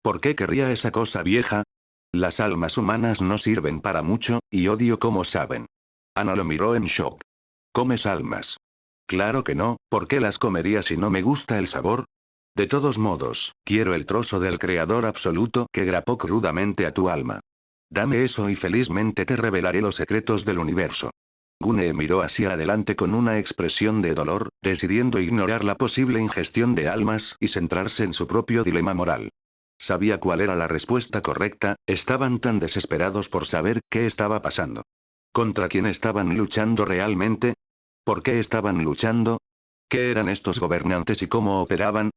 ¿Por qué querría esa cosa vieja? Las almas humanas no sirven para mucho, y odio cómo saben. Ana lo miró en shock. ¿Comes almas? Claro que no, ¿por qué las comería si no me gusta el sabor? De todos modos, quiero el trozo del creador absoluto que grapó crudamente a tu alma. Dame eso y felizmente te revelaré los secretos del universo. Gunne miró hacia adelante con una expresión de dolor, decidiendo ignorar la posible ingestión de almas y centrarse en su propio dilema moral. Sabía cuál era la respuesta correcta, estaban tan desesperados por saber qué estaba pasando. ¿Contra quién estaban luchando realmente? ¿Por qué estaban luchando? ¿Qué eran estos gobernantes y cómo operaban?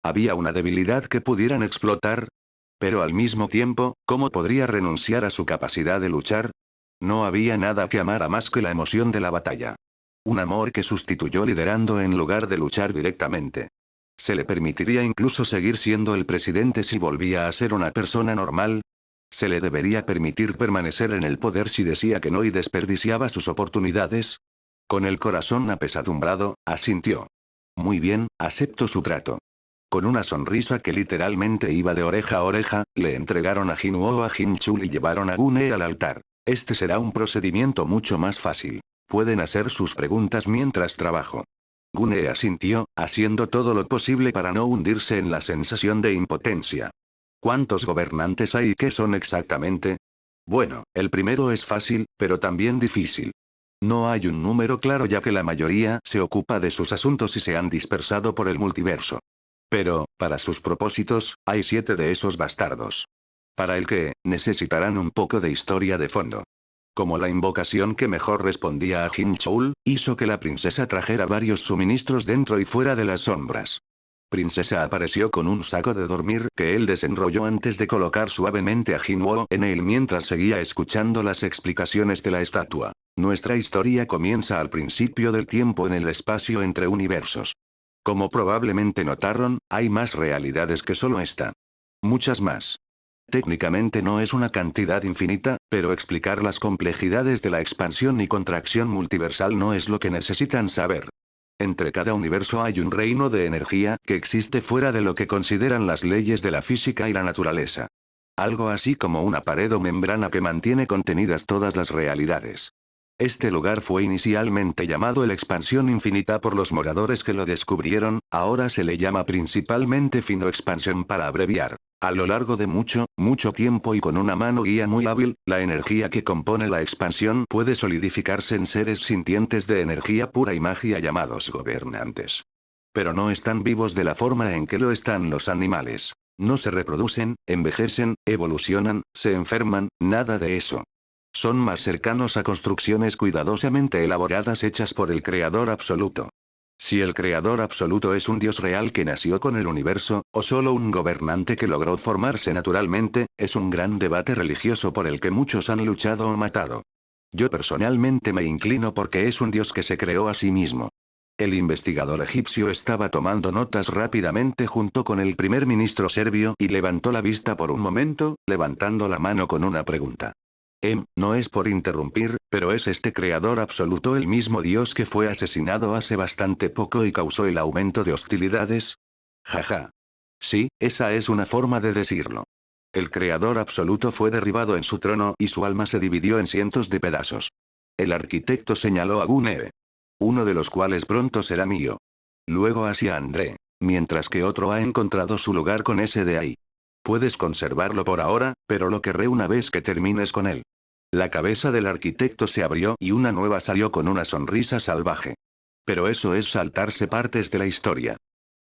¿Había una debilidad que pudieran explotar? Pero al mismo tiempo, ¿cómo podría renunciar a su capacidad de luchar? No había nada que amara más que la emoción de la batalla. Un amor que sustituyó liderando en lugar de luchar directamente. ¿Se le permitiría incluso seguir siendo el presidente si volvía a ser una persona normal? ¿Se le debería permitir permanecer en el poder si decía que no y desperdiciaba sus oportunidades? Con el corazón apesadumbrado, asintió. Muy bien, acepto su trato. Con una sonrisa que literalmente iba de oreja a oreja, le entregaron a Jinwoo a Jinchul y llevaron a Gunne al altar. Este será un procedimiento mucho más fácil. Pueden hacer sus preguntas mientras trabajo. Gunne asintió, haciendo todo lo posible para no hundirse en la sensación de impotencia. ¿Cuántos gobernantes hay y qué son exactamente? Bueno, el primero es fácil, pero también difícil. No hay un número claro ya que la mayoría se ocupa de sus asuntos y se han dispersado por el multiverso. Pero, para sus propósitos, hay 7 de esos bastardos. Para el que, necesitarán un poco de historia de fondo. Como la invocación que mejor respondía a Jin Choul, hizo que la princesa trajera varios suministros dentro y fuera de las sombras. Princesa apareció con un saco de dormir que él desenrolló antes de colocar suavemente a Jinwoo en él mientras seguía escuchando las explicaciones de la estatua. Nuestra historia comienza al principio del tiempo en el espacio entre universos. Como probablemente notaron, hay más realidades que solo esta. Muchas más. Técnicamente no es una cantidad infinita, pero explicar las complejidades de la expansión y contracción multiversal no es lo que necesitan saber. Entre cada universo hay un reino de energía que existe fuera de lo que consideran las leyes de la física y la naturaleza. Algo así como una pared o membrana que mantiene contenidas todas las realidades. Este lugar fue inicialmente llamado la Expansión Infinita por los moradores que lo descubrieron, ahora se le llama principalmente Fino Expansión para abreviar. A lo largo de mucho, mucho tiempo y con una mano guía muy hábil, la energía que compone la expansión puede solidificarse en seres sintientes de energía pura y magia llamados gobernantes. Pero no están vivos de la forma en que lo están los animales. No se reproducen, envejecen, evolucionan, se enferman, nada de eso. Son más cercanos a construcciones cuidadosamente elaboradas hechas por el Creador Absoluto. Si el Creador Absoluto es un Dios real que nació con el universo, o solo un gobernante que logró formarse naturalmente, es un gran debate religioso por el que muchos han luchado o matado. Yo personalmente me inclino porque es un Dios que se creó a sí mismo. El investigador egipcio estaba tomando notas rápidamente junto con el primer ministro serbio y levantó la vista por un momento, levantando la mano con una pregunta. No es por interrumpir, pero ¿es este creador absoluto el mismo Dios que fue asesinado hace bastante poco y causó el aumento de hostilidades? Jaja. Sí, esa es una forma de decirlo. El creador absoluto fue derribado en su trono y su alma se dividió en cientos de pedazos. El arquitecto señaló a Gunne. Uno de los cuales pronto será mío. Luego hacia André. Mientras que otro ha encontrado su lugar con ese de ahí. Puedes conservarlo por ahora, pero lo querré una vez que termines con él. La cabeza del arquitecto se abrió y una nueva salió con una sonrisa salvaje. Pero eso es saltarse partes de la historia.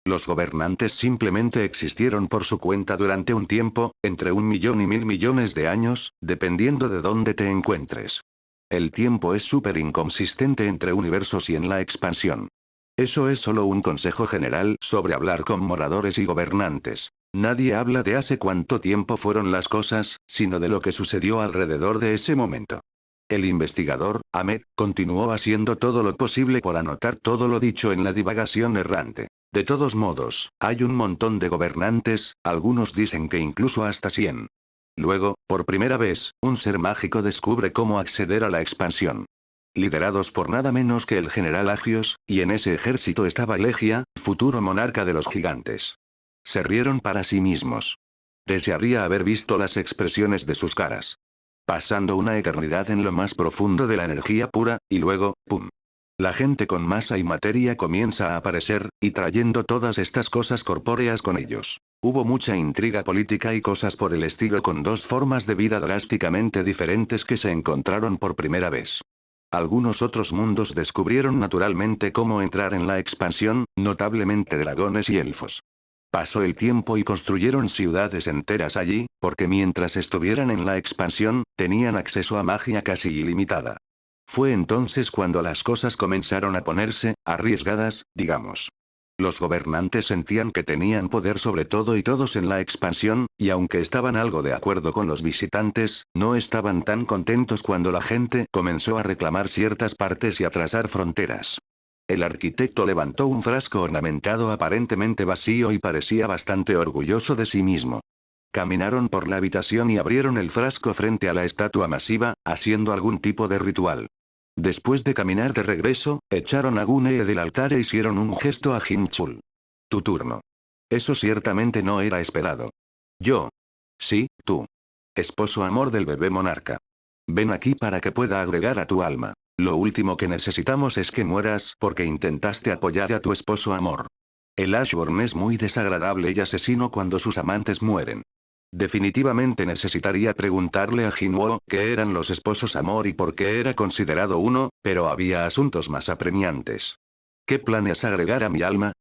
Los gobernantes simplemente existieron por su cuenta durante un tiempo, entre 1.000.000 y 1.000.000.000 de años, dependiendo de dónde te encuentres. El tiempo es súper inconsistente entre universos y en la expansión. Eso es solo un consejo general sobre hablar con moradores y gobernantes. Nadie habla de hace cuánto tiempo fueron las cosas, sino de lo que sucedió alrededor de ese momento. El investigador, Ahmed, continuó haciendo todo lo posible por anotar todo lo dicho en la divagación errante. De todos modos, hay un montón de gobernantes, algunos dicen que incluso hasta 100. Luego, por primera vez, un ser mágico descubre cómo acceder a la expansión. Liderados por nada menos que el general Agios, y en ese ejército estaba Legia, futuro monarca de los gigantes. Se rieron para sí mismos. Desearía haber visto las expresiones de sus caras. Pasando una eternidad en lo más profundo de la energía pura, y luego, ¡pum! La gente con masa y materia comienza a aparecer, y trayendo todas estas cosas corpóreas con ellos. Hubo mucha intriga política y cosas por el estilo con dos formas de vida drásticamente diferentes que se encontraron por primera vez. Algunos otros mundos descubrieron naturalmente cómo entrar en la expansión, notablemente dragones y elfos. Pasó el tiempo y construyeron ciudades enteras allí, porque mientras estuvieran en la expansión, tenían acceso a magia casi ilimitada. Fue entonces cuando las cosas comenzaron a ponerse arriesgadas, digamos. Los gobernantes sentían que tenían poder sobre todo y todos en la expansión, y aunque estaban algo de acuerdo con los visitantes, no estaban tan contentos cuando la gente comenzó a reclamar ciertas partes y a trazar fronteras. El arquitecto levantó un frasco ornamentado aparentemente vacío y parecía bastante orgulloso de sí mismo. Caminaron por la habitación y abrieron el frasco frente a la estatua masiva, haciendo algún tipo de ritual. Después de caminar de regreso, echaron a Gunee del altar e hicieron un gesto a Hinchul. Tu turno. Eso ciertamente no era esperado. Yo. Sí, tú. Esposo amor del bebé monarca. Ven aquí para que pueda agregar a tu alma. Lo último que necesitamos es que mueras porque intentaste apoyar a tu esposo amor. El Ashburn es muy desagradable y asesino cuando sus amantes mueren. Definitivamente necesitaría preguntarle a Jinwoo qué eran los esposos amor y por qué era considerado uno, pero había asuntos más apremiantes. ¿Qué planeas agregar a mi alma?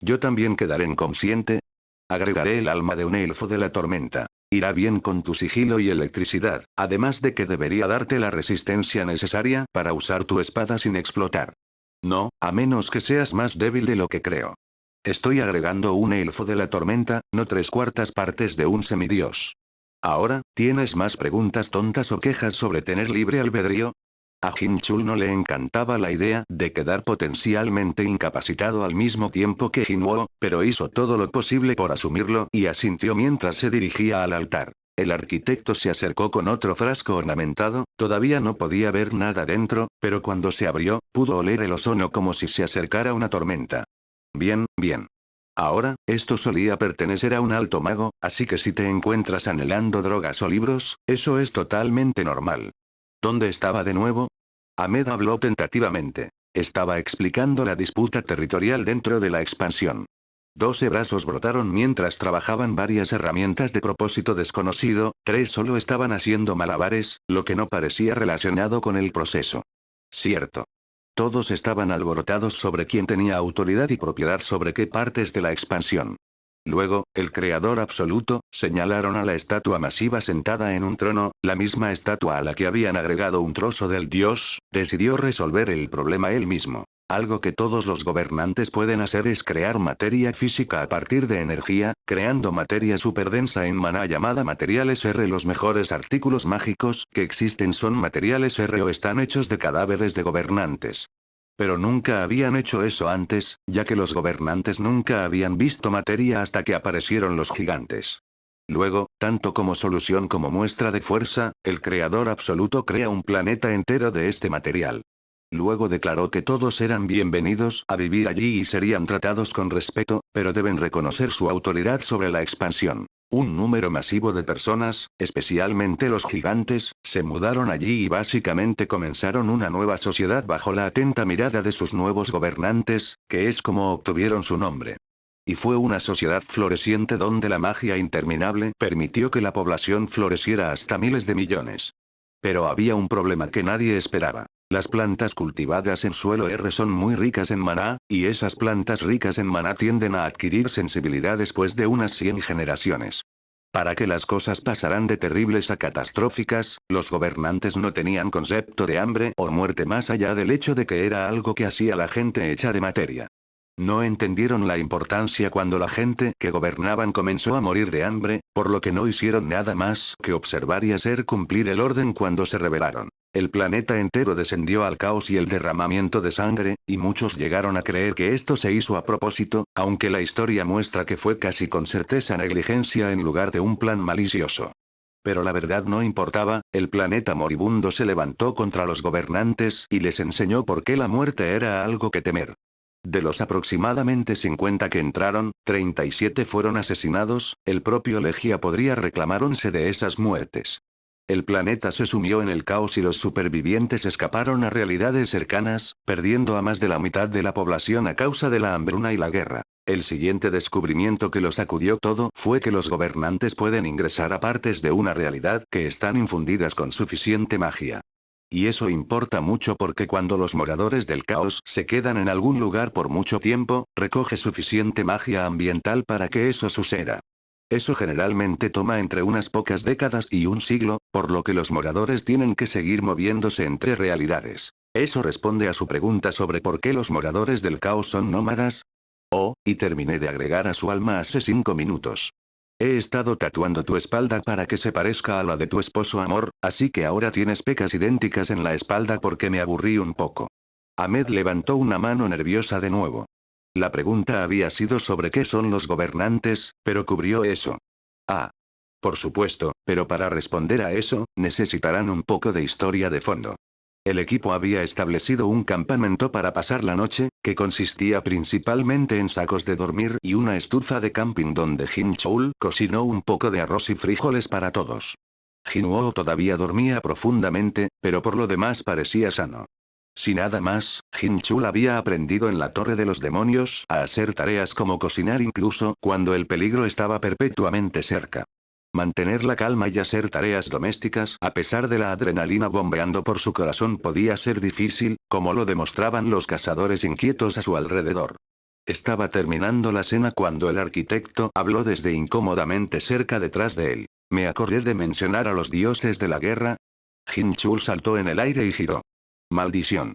Yo también quedaré inconsciente. Agregaré el alma de un elfo de la tormenta. Irá bien con tu sigilo y electricidad, además de que debería darte la resistencia necesaria para usar tu espada sin explotar. No, a menos que seas más débil de lo que creo. Estoy agregando un elfo de la tormenta, no 3/4 partes de un semidios. Ahora, ¿tienes más preguntas tontas o quejas sobre tener libre albedrío? A Hinchul no le encantaba la idea de quedar potencialmente incapacitado al mismo tiempo que Jinwoo, pero hizo todo lo posible por asumirlo y asintió mientras se dirigía al altar. El arquitecto se acercó con otro frasco ornamentado, todavía no podía ver nada dentro, pero cuando se abrió, pudo oler el ozono como si se acercara una tormenta. Bien, bien. Ahora, esto solía pertenecer a un alto mago, así que si te encuentras anhelando drogas o libros, eso es totalmente normal. ¿Dónde estaba de nuevo? Ahmed habló tentativamente. Estaba explicando la disputa territorial dentro de la expansión. 12 brazos brotaron mientras trabajaban varias herramientas de propósito desconocido, 3 solo estaban haciendo malabares, lo que no parecía relacionado con el proceso. Cierto. Todos estaban alborotados sobre quién tenía autoridad y propiedad sobre qué partes de la expansión. Luego, el creador absoluto, señalaron a la estatua masiva sentada en un trono, la misma estatua a la que habían agregado un trozo del dios, decidió resolver el problema él mismo. Algo que todos los gobernantes pueden hacer es crear materia física a partir de energía, creando materia superdensa en maná llamada materiales R. Los mejores artículos mágicos que existen son materiales R o están hechos de cadáveres de gobernantes. Pero nunca habían hecho eso antes, ya que los gobernantes nunca habían visto materia hasta que aparecieron los gigantes. Luego, tanto como solución como muestra de fuerza, el creador absoluto crea un planeta entero de este material. Luego declaró que todos eran bienvenidos a vivir allí y serían tratados con respeto, pero deben reconocer su autoridad sobre la expansión. Un número masivo de personas, especialmente los gigantes, se mudaron allí y básicamente comenzaron una nueva sociedad bajo la atenta mirada de sus nuevos gobernantes, que es como obtuvieron su nombre. Y fue una sociedad floreciente donde la magia interminable permitió que la población floreciera hasta miles de millones. Pero había un problema que nadie esperaba. Las plantas cultivadas en suelo R son muy ricas en maná, y esas plantas ricas en maná tienden a adquirir sensibilidad después de unas 100 generaciones. Para que las cosas pasaran de terribles a catastróficas, los gobernantes no tenían concepto de hambre o muerte más allá del hecho de que era algo que hacía la gente hecha de materia. No entendieron la importancia cuando la gente que gobernaban comenzó a morir de hambre, por lo que no hicieron nada más que observar y hacer cumplir el orden cuando se rebelaron. El planeta entero descendió al caos y el derramamiento de sangre, y muchos llegaron a creer que esto se hizo a propósito, aunque la historia muestra que fue casi con certeza negligencia en lugar de un plan malicioso. Pero la verdad no importaba, el planeta moribundo se levantó contra los gobernantes y les enseñó por qué la muerte era algo que temer. De los aproximadamente 50 que entraron, 37 fueron asesinados, el propio Legia podría reclamar 11 de esas muertes. El planeta se sumió en el caos y los supervivientes escaparon a realidades cercanas, perdiendo a más de la mitad de la población a causa de la hambruna y la guerra. El siguiente descubrimiento que lo sacudió todo fue que los gobernantes pueden ingresar a partes de una realidad que están infundidas con suficiente magia. Y eso importa mucho porque cuando los moradores del caos se quedan en algún lugar por mucho tiempo, recoge suficiente magia ambiental para que eso suceda. Eso generalmente toma entre unas pocas décadas y un siglo, por lo que los moradores tienen que seguir moviéndose entre realidades. Eso responde a su pregunta sobre por qué los moradores del caos son nómadas. Oh, y terminé de agregar a su alma hace 5 minutos. He estado tatuando tu espalda para que se parezca a la de tu esposo amor, así que ahora tienes pecas idénticas en la espalda porque me aburrí un poco. Ahmed levantó una mano nerviosa de nuevo. La pregunta había sido sobre qué son los gobernantes, pero cubrió eso. Ah. Por supuesto, pero para responder a eso, necesitarán un poco de historia de fondo. El equipo había establecido un campamento para pasar la noche, que consistía principalmente en sacos de dormir y una estufa de camping donde Jin Choul cocinó un poco de arroz y frijoles para todos. Jinwoo todavía dormía profundamente, pero por lo demás parecía sano. Si nada más, Jin Chul había aprendido en la Torre de los Demonios a hacer tareas como cocinar incluso cuando el peligro estaba perpetuamente cerca. Mantener la calma y hacer tareas domésticas a pesar de la adrenalina bombeando por su corazón podía ser difícil, como lo demostraban los cazadores inquietos a su alrededor. Estaba terminando la cena cuando el arquitecto habló desde incómodamente cerca detrás de él. Me acordé de mencionar a los dioses de la guerra. Jin Chul saltó en el aire y giró. Maldición.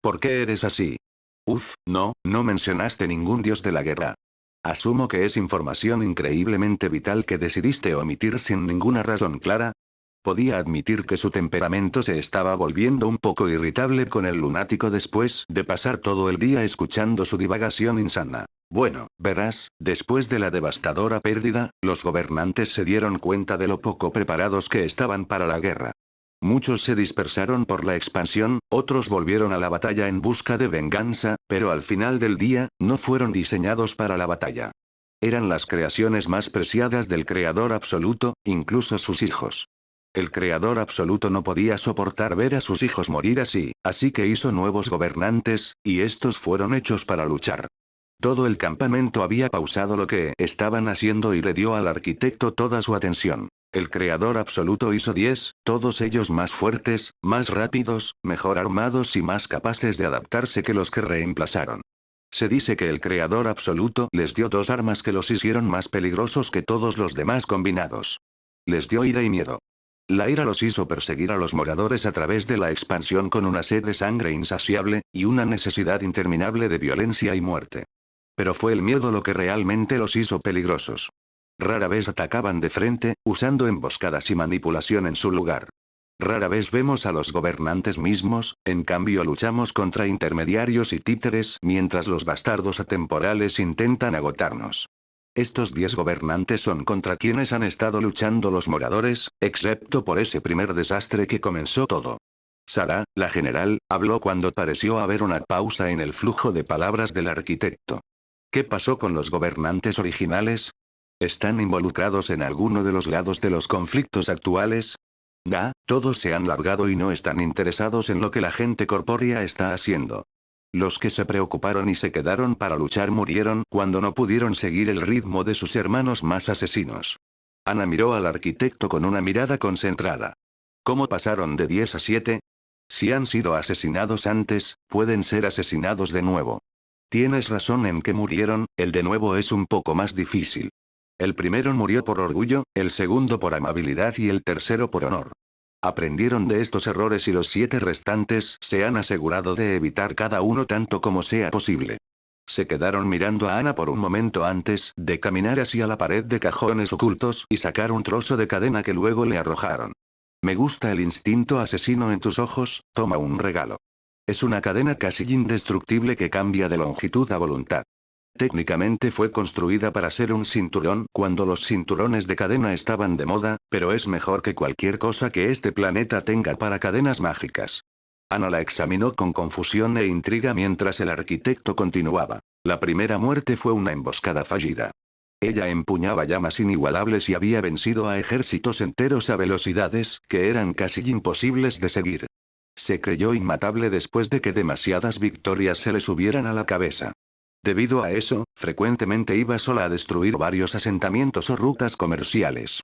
¿Por qué eres así? No mencionaste ningún dios de la guerra. Asumo que es información increíblemente vital que decidiste omitir sin ninguna razón clara. Podía admitir que su temperamento se estaba volviendo un poco irritable con el lunático después de pasar todo el día escuchando su divagación insana. Bueno, verás, después de la devastadora pérdida, los gobernantes se dieron cuenta de lo poco preparados que estaban para la guerra. Muchos se dispersaron por la expansión, otros volvieron a la batalla en busca de venganza, pero al final del día, no fueron diseñados para la batalla. Eran las creaciones más preciadas del Creador Absoluto, incluso sus hijos. El Creador Absoluto no podía soportar ver a sus hijos morir así que hizo nuevos gobernantes, y estos fueron hechos para luchar. Todo el campamento había pausado lo que estaban haciendo y le dio al arquitecto toda su atención. El Creador Absoluto hizo 10, todos ellos más fuertes, más rápidos, mejor armados y más capaces de adaptarse que los que reemplazaron. Se dice que el Creador Absoluto les dio 2 armas que los hicieron más peligrosos que todos los demás combinados. Les dio ira y miedo. La ira los hizo perseguir a los moradores a través de la expansión con una sed de sangre insaciable, y una necesidad interminable de violencia y muerte. Pero fue el miedo lo que realmente los hizo peligrosos. Rara vez atacaban de frente, usando emboscadas y manipulación en su lugar. Rara vez vemos a los gobernantes mismos, en cambio luchamos contra intermediarios y títeres mientras los bastardos atemporales intentan agotarnos. Estos 10 gobernantes son contra quienes han estado luchando los moradores, excepto por ese primer desastre que comenzó todo. Sara, la general, habló cuando pareció haber una pausa en el flujo de palabras del arquitecto. ¿Qué pasó con los gobernantes originales? ¿Están involucrados en alguno de los lados de los conflictos actuales? Todos se han largado y no están interesados en lo que la gente corpórea está haciendo. Los que se preocuparon y se quedaron para luchar murieron cuando no pudieron seguir el ritmo de sus hermanos más asesinos. Ana miró al arquitecto con una mirada concentrada. ¿Cómo pasaron de 10 a 7? Si han sido asesinados antes, pueden ser asesinados de nuevo. Tienes razón en que murieron, el de nuevo es un poco más difícil. El primero murió por orgullo, el segundo por amabilidad y el tercero por honor. Aprendieron de estos errores y los 7 restantes se han asegurado de evitar cada uno tanto como sea posible. Se quedaron mirando a Ana por un momento antes de caminar hacia la pared de cajones ocultos y sacar un trozo de cadena que luego le arrojaron. Me gusta el instinto asesino en tus ojos, toma un regalo. Es una cadena casi indestructible que cambia de longitud a voluntad. Técnicamente fue construida para ser un cinturón cuando los cinturones de cadena estaban de moda, pero es mejor que cualquier cosa que este planeta tenga para cadenas mágicas. Ana la examinó con confusión e intriga mientras el arquitecto continuaba. La primera muerte fue una emboscada fallida. Ella empuñaba llamas inigualables y había vencido a ejércitos enteros a velocidades que eran casi imposibles de seguir. Se creyó inmatable después de que demasiadas victorias se le subieran a la cabeza. Debido a eso, frecuentemente iba sola a destruir varios asentamientos o rutas comerciales.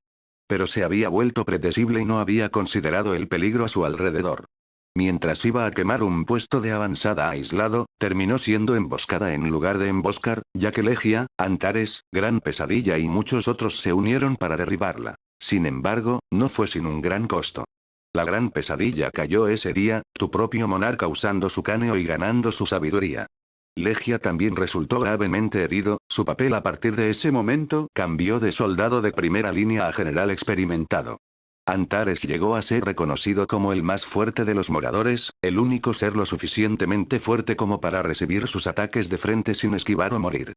Pero se había vuelto predecible y no había considerado el peligro a su alrededor. Mientras iba a quemar un puesto de avanzada aislado, terminó siendo emboscada en lugar de emboscar, ya que Legia, Antares, Gran Pesadilla y muchos otros se unieron para derribarla. Sin embargo, no fue sin un gran costo. La Gran Pesadilla cayó ese día, tu propio monarca usando su caneo y ganando su sabiduría. Legia también resultó gravemente herido, su papel a partir de ese momento cambió de soldado de primera línea a general experimentado. Antares llegó a ser reconocido como el más fuerte de los moradores, el único ser lo suficientemente fuerte como para recibir sus ataques de frente sin esquivar o morir.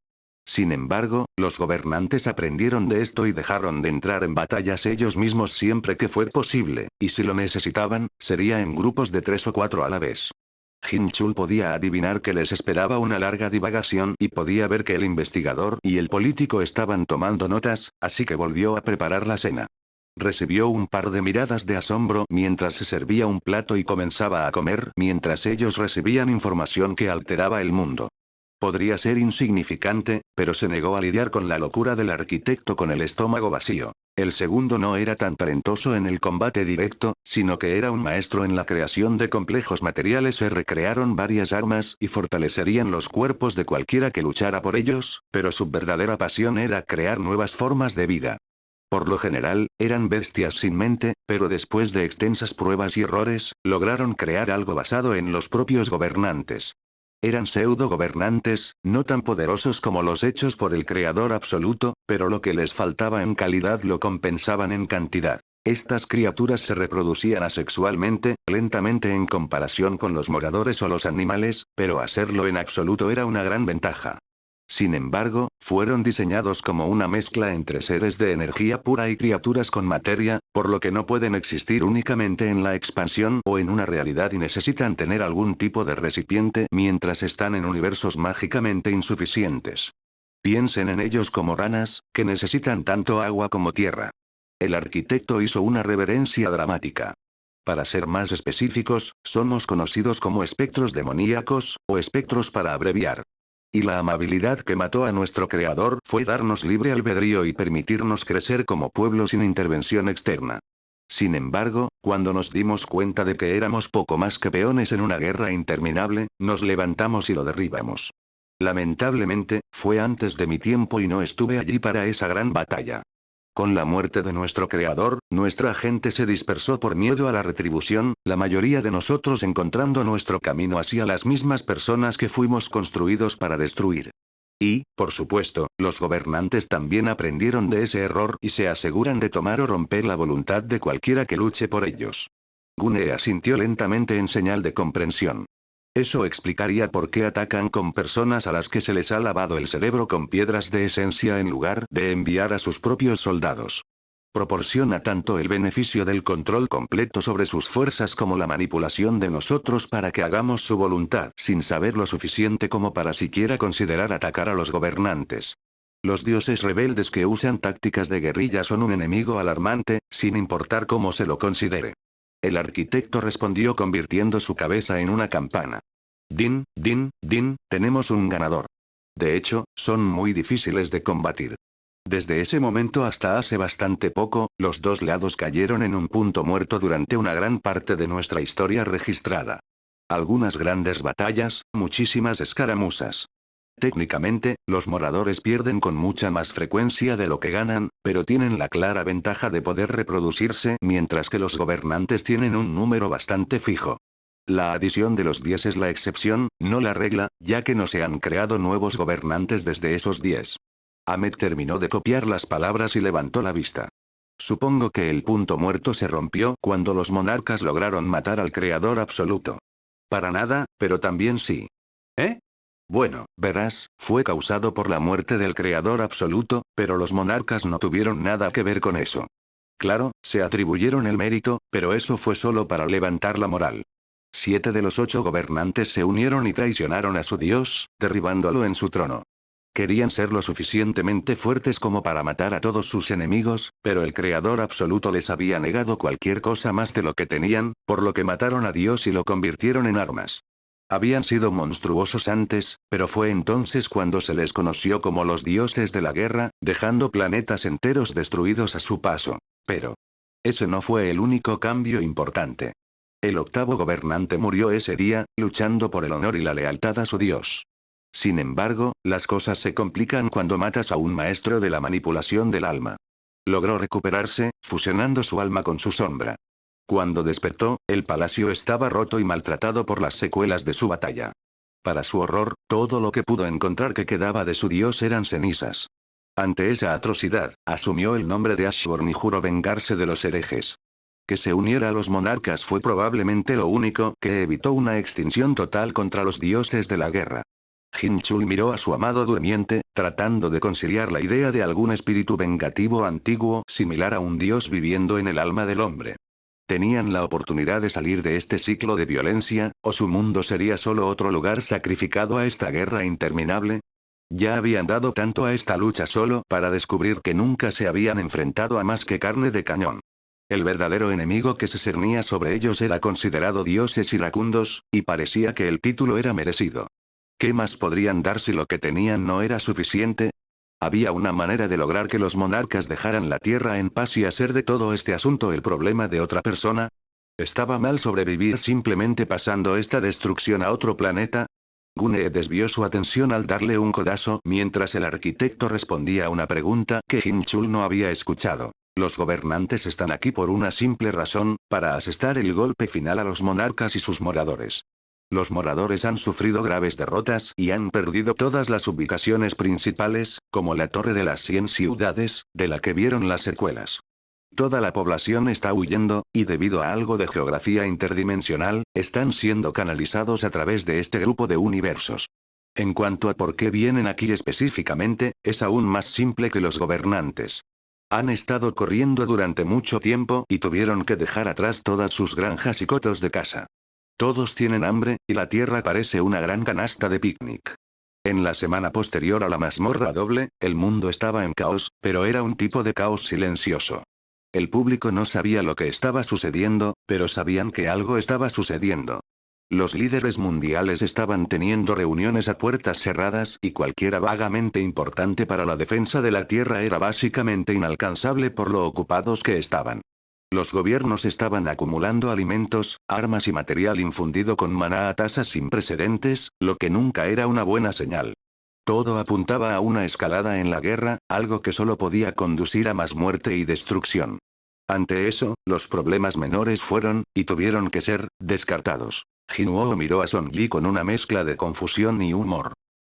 Sin embargo, los gobernantes aprendieron de esto y dejaron de entrar en batallas ellos mismos siempre que fue posible, y si lo necesitaban, sería en grupos de 3 o 4 a la vez. Hinchul podía adivinar que les esperaba una larga divagación y podía ver que el investigador y el político estaban tomando notas, así que volvió a preparar la cena. Recibió un par de miradas de asombro mientras se servía un plato y comenzaba a comer mientras ellos recibían información que alteraba el mundo. Podría ser insignificante, pero se negó a lidiar con la locura del arquitecto con el estómago vacío. El segundo no era tan talentoso en el combate directo, sino que era un maestro en la creación de complejos materiales. Se recrearon varias armas y fortalecerían los cuerpos de cualquiera que luchara por ellos, pero su verdadera pasión era crear nuevas formas de vida. Por lo general, eran bestias sin mente, pero después de extensas pruebas y errores, lograron crear algo basado en los propios gobernantes. Eran pseudo-gobernantes, no tan poderosos como los hechos por el creador absoluto, pero lo que les faltaba en calidad lo compensaban en cantidad. Estas criaturas se reproducían asexualmente, lentamente en comparación con los moradores o los animales, pero hacerlo en absoluto era una gran ventaja. Sin embargo, fueron diseñados como una mezcla entre seres de energía pura y criaturas con materia, por lo que no pueden existir únicamente en la expansión o en una realidad y necesitan tener algún tipo de recipiente mientras están en universos mágicamente insuficientes. Piensen en ellos como ranas, que necesitan tanto agua como tierra. El arquitecto hizo una reverencia dramática. Para ser más específicos, somos conocidos como espectros demoníacos, o espectros para abreviar. Y la amabilidad que mató a nuestro creador fue darnos libre albedrío y permitirnos crecer como pueblo sin intervención externa. Sin embargo, cuando nos dimos cuenta de que éramos poco más que peones en una guerra interminable, nos levantamos y lo derribamos. Lamentablemente, fue antes de mi tiempo y no estuve allí para esa gran batalla. Con la muerte de nuestro creador, nuestra gente se dispersó por miedo a la retribución, la mayoría de nosotros encontrando nuestro camino hacia las mismas personas que fuimos construidos para destruir. Y, por supuesto, los gobernantes también aprendieron de ese error y se aseguran de tomar o romper la voluntad de cualquiera que luche por ellos. Gunne asintió lentamente en señal de comprensión. Eso explicaría por qué atacan con personas a las que se les ha lavado el cerebro con piedras de esencia en lugar de enviar a sus propios soldados. Proporciona tanto el beneficio del control completo sobre sus fuerzas como la manipulación de nosotros para que hagamos su voluntad sin saber lo suficiente como para siquiera considerar atacar a los gobernantes. Los dioses rebeldes que usan tácticas de guerrilla son un enemigo alarmante, sin importar cómo se lo considere. El arquitecto respondió convirtiendo su cabeza en una campana. Din, din, din, tenemos un ganador. De hecho, son muy difíciles de combatir. Desde ese momento hasta hace bastante poco, los dos lados cayeron en un punto muerto durante una gran parte de nuestra historia registrada. Algunas grandes batallas, muchísimas escaramuzas. Técnicamente, los moradores pierden con mucha más frecuencia de lo que ganan, pero tienen la clara ventaja de poder reproducirse mientras que los gobernantes tienen un número bastante fijo. La adición de los 10 es la excepción, no la regla, ya que no se han creado nuevos gobernantes desde esos 10. Ahmed terminó de copiar las palabras y levantó la vista. Supongo que el punto muerto se rompió cuando los monarcas lograron matar al creador absoluto. Para nada, pero también sí. ¿Eh? Bueno, verás, fue causado por la muerte del creador absoluto, pero los monarcas no tuvieron nada que ver con eso. Claro, se atribuyeron el mérito, pero eso fue solo para levantar la moral. 7 de los 8 gobernantes se unieron y traicionaron a su dios, derribándolo en su trono. Querían ser lo suficientemente fuertes como para matar a todos sus enemigos, pero el Creador absoluto les había negado cualquier cosa más de lo que tenían, por lo que mataron a Dios y lo convirtieron en armas. Habían sido monstruosos antes, pero fue entonces cuando se les conoció como los dioses de la guerra, dejando planetas enteros destruidos a su paso. Pero ese no fue el único cambio importante. El octavo gobernante murió ese día, luchando por el honor y la lealtad a su Dios. Sin embargo, las cosas se complican cuando matas a un maestro de la manipulación del alma. Logró recuperarse, fusionando su alma con su sombra. Cuando despertó, el palacio estaba roto y maltratado por las secuelas de su batalla. Para su horror, todo lo que pudo encontrar que quedaba de su dios eran cenizas. Ante esa atrocidad, asumió el nombre de Ashburn y juró vengarse de los herejes. Que se uniera a los monarcas fue probablemente lo único que evitó una extinción total contra los dioses de la guerra. Hinchul miró a su amado durmiente, tratando de conciliar la idea de algún espíritu vengativo antiguo similar a un dios viviendo en el alma del hombre. ¿Tenían la oportunidad de salir de este ciclo de violencia, o su mundo sería solo otro lugar sacrificado a esta guerra interminable? Ya habían dado tanto a esta lucha solo para descubrir que nunca se habían enfrentado a más que carne de cañón. El verdadero enemigo que se cernía sobre ellos era considerado dioses iracundos, y parecía que el título era merecido. ¿Qué más podrían dar si lo que tenían no era suficiente? ¿Había una manera de lograr que los monarcas dejaran la tierra en paz y hacer de todo este asunto el problema de otra persona? ¿Estaba mal sobrevivir simplemente pasando esta destrucción a otro planeta? Gunne desvió su atención al darle un codazo mientras el arquitecto respondía a una pregunta que Hinchul no había escuchado. Los gobernantes están aquí por una simple razón, para asestar el golpe final a los monarcas y sus moradores. Los moradores han sufrido graves derrotas y han perdido todas las ubicaciones principales, como la Torre de las 100 Ciudades, de la que vieron las secuelas. Toda la población está huyendo, y debido a algo de geografía interdimensional, están siendo canalizados a través de este grupo de universos. En cuanto a por qué vienen aquí específicamente, es aún más simple que los gobernantes. Han estado corriendo durante mucho tiempo y tuvieron que dejar atrás todas sus granjas y cotos de caza. Todos tienen hambre, y la tierra parece una gran canasta de picnic. En la semana posterior a la mazmorra doble, el mundo estaba en caos, pero era un tipo de caos silencioso. El público no sabía lo que estaba sucediendo, pero sabían que algo estaba sucediendo. Los líderes mundiales estaban teniendo reuniones a puertas cerradas y cualquiera vagamente importante para la defensa de la tierra era básicamente inalcanzable por lo ocupados que estaban. Los gobiernos estaban acumulando alimentos, armas y material infundido con maná a tasas sin precedentes, lo que nunca era una buena señal. Todo apuntaba a una escalada en la guerra, algo que solo podía conducir a más muerte y destrucción. Ante eso, los problemas menores fueron, y tuvieron que ser, descartados. Jinuo miró a Song Ji con una mezcla de confusión y humor.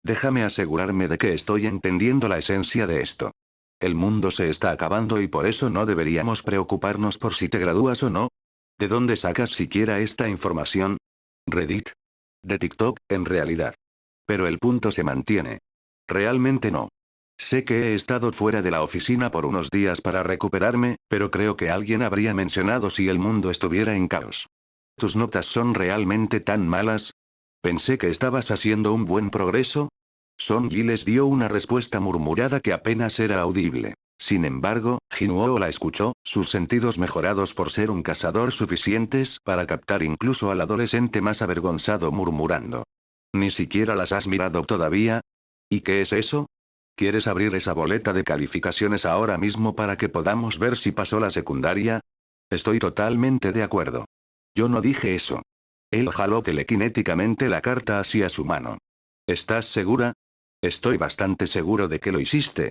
Déjame asegurarme de que estoy entendiendo la esencia de esto. El mundo se está acabando y por eso no deberíamos preocuparnos por si te gradúas o no. ¿De dónde sacas siquiera esta información? Reddit. De TikTok, en realidad. Pero el punto se mantiene. Realmente no. Sé que he estado fuera de la oficina por unos días para recuperarme, pero creo que alguien habría mencionado si el mundo estuviera en caos. ¿Tus notas son realmente tan malas? Pensé que estabas haciendo un buen progreso. Song Ji les dio una respuesta murmurada que apenas era audible. Sin embargo, Jinuo la escuchó, sus sentidos mejorados por ser un cazador suficientes para captar incluso al adolescente más avergonzado murmurando. ¿Ni siquiera las has mirado todavía? ¿Y qué es eso? ¿Quieres abrir esa boleta de calificaciones ahora mismo para que podamos ver si pasó la secundaria? Estoy totalmente de acuerdo. Yo no dije eso. Él jaló telequinéticamente la carta hacia su mano. ¿Estás segura? Estoy bastante seguro de que lo hiciste.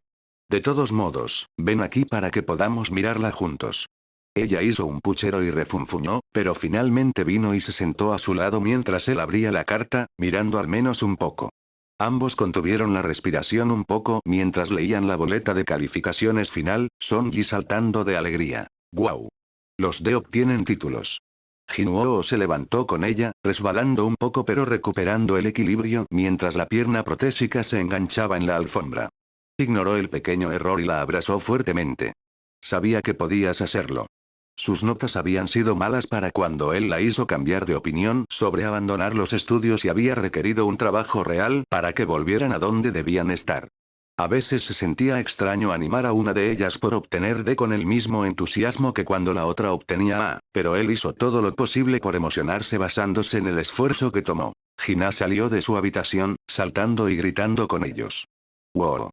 De todos modos, ven aquí para que podamos mirarla juntos. Ella hizo un puchero y refunfuñó, pero finalmente vino y se sentó a su lado mientras él abría la carta, mirando al menos un poco. Ambos contuvieron la respiración un poco mientras leían la boleta de calificaciones final, Song Ji saltando de alegría. ¡Guau! Los D obtienen títulos. Jinuo se levantó con ella, resbalando un poco pero recuperando el equilibrio mientras la pierna protésica se enganchaba en la alfombra. Ignoró el pequeño error y la abrazó fuertemente. Sabía que podías hacerlo. Sus notas habían sido malas para cuando él la hizo cambiar de opinión sobre abandonar los estudios y había requerido un trabajo real para que volvieran a donde debían estar. A veces se sentía extraño animar a una de ellas por obtener D con el mismo entusiasmo que cuando la otra obtenía A, pero él hizo todo lo posible por emocionarse basándose en el esfuerzo que tomó. Hina salió de su habitación, saltando y gritando con ellos. ¡Wow!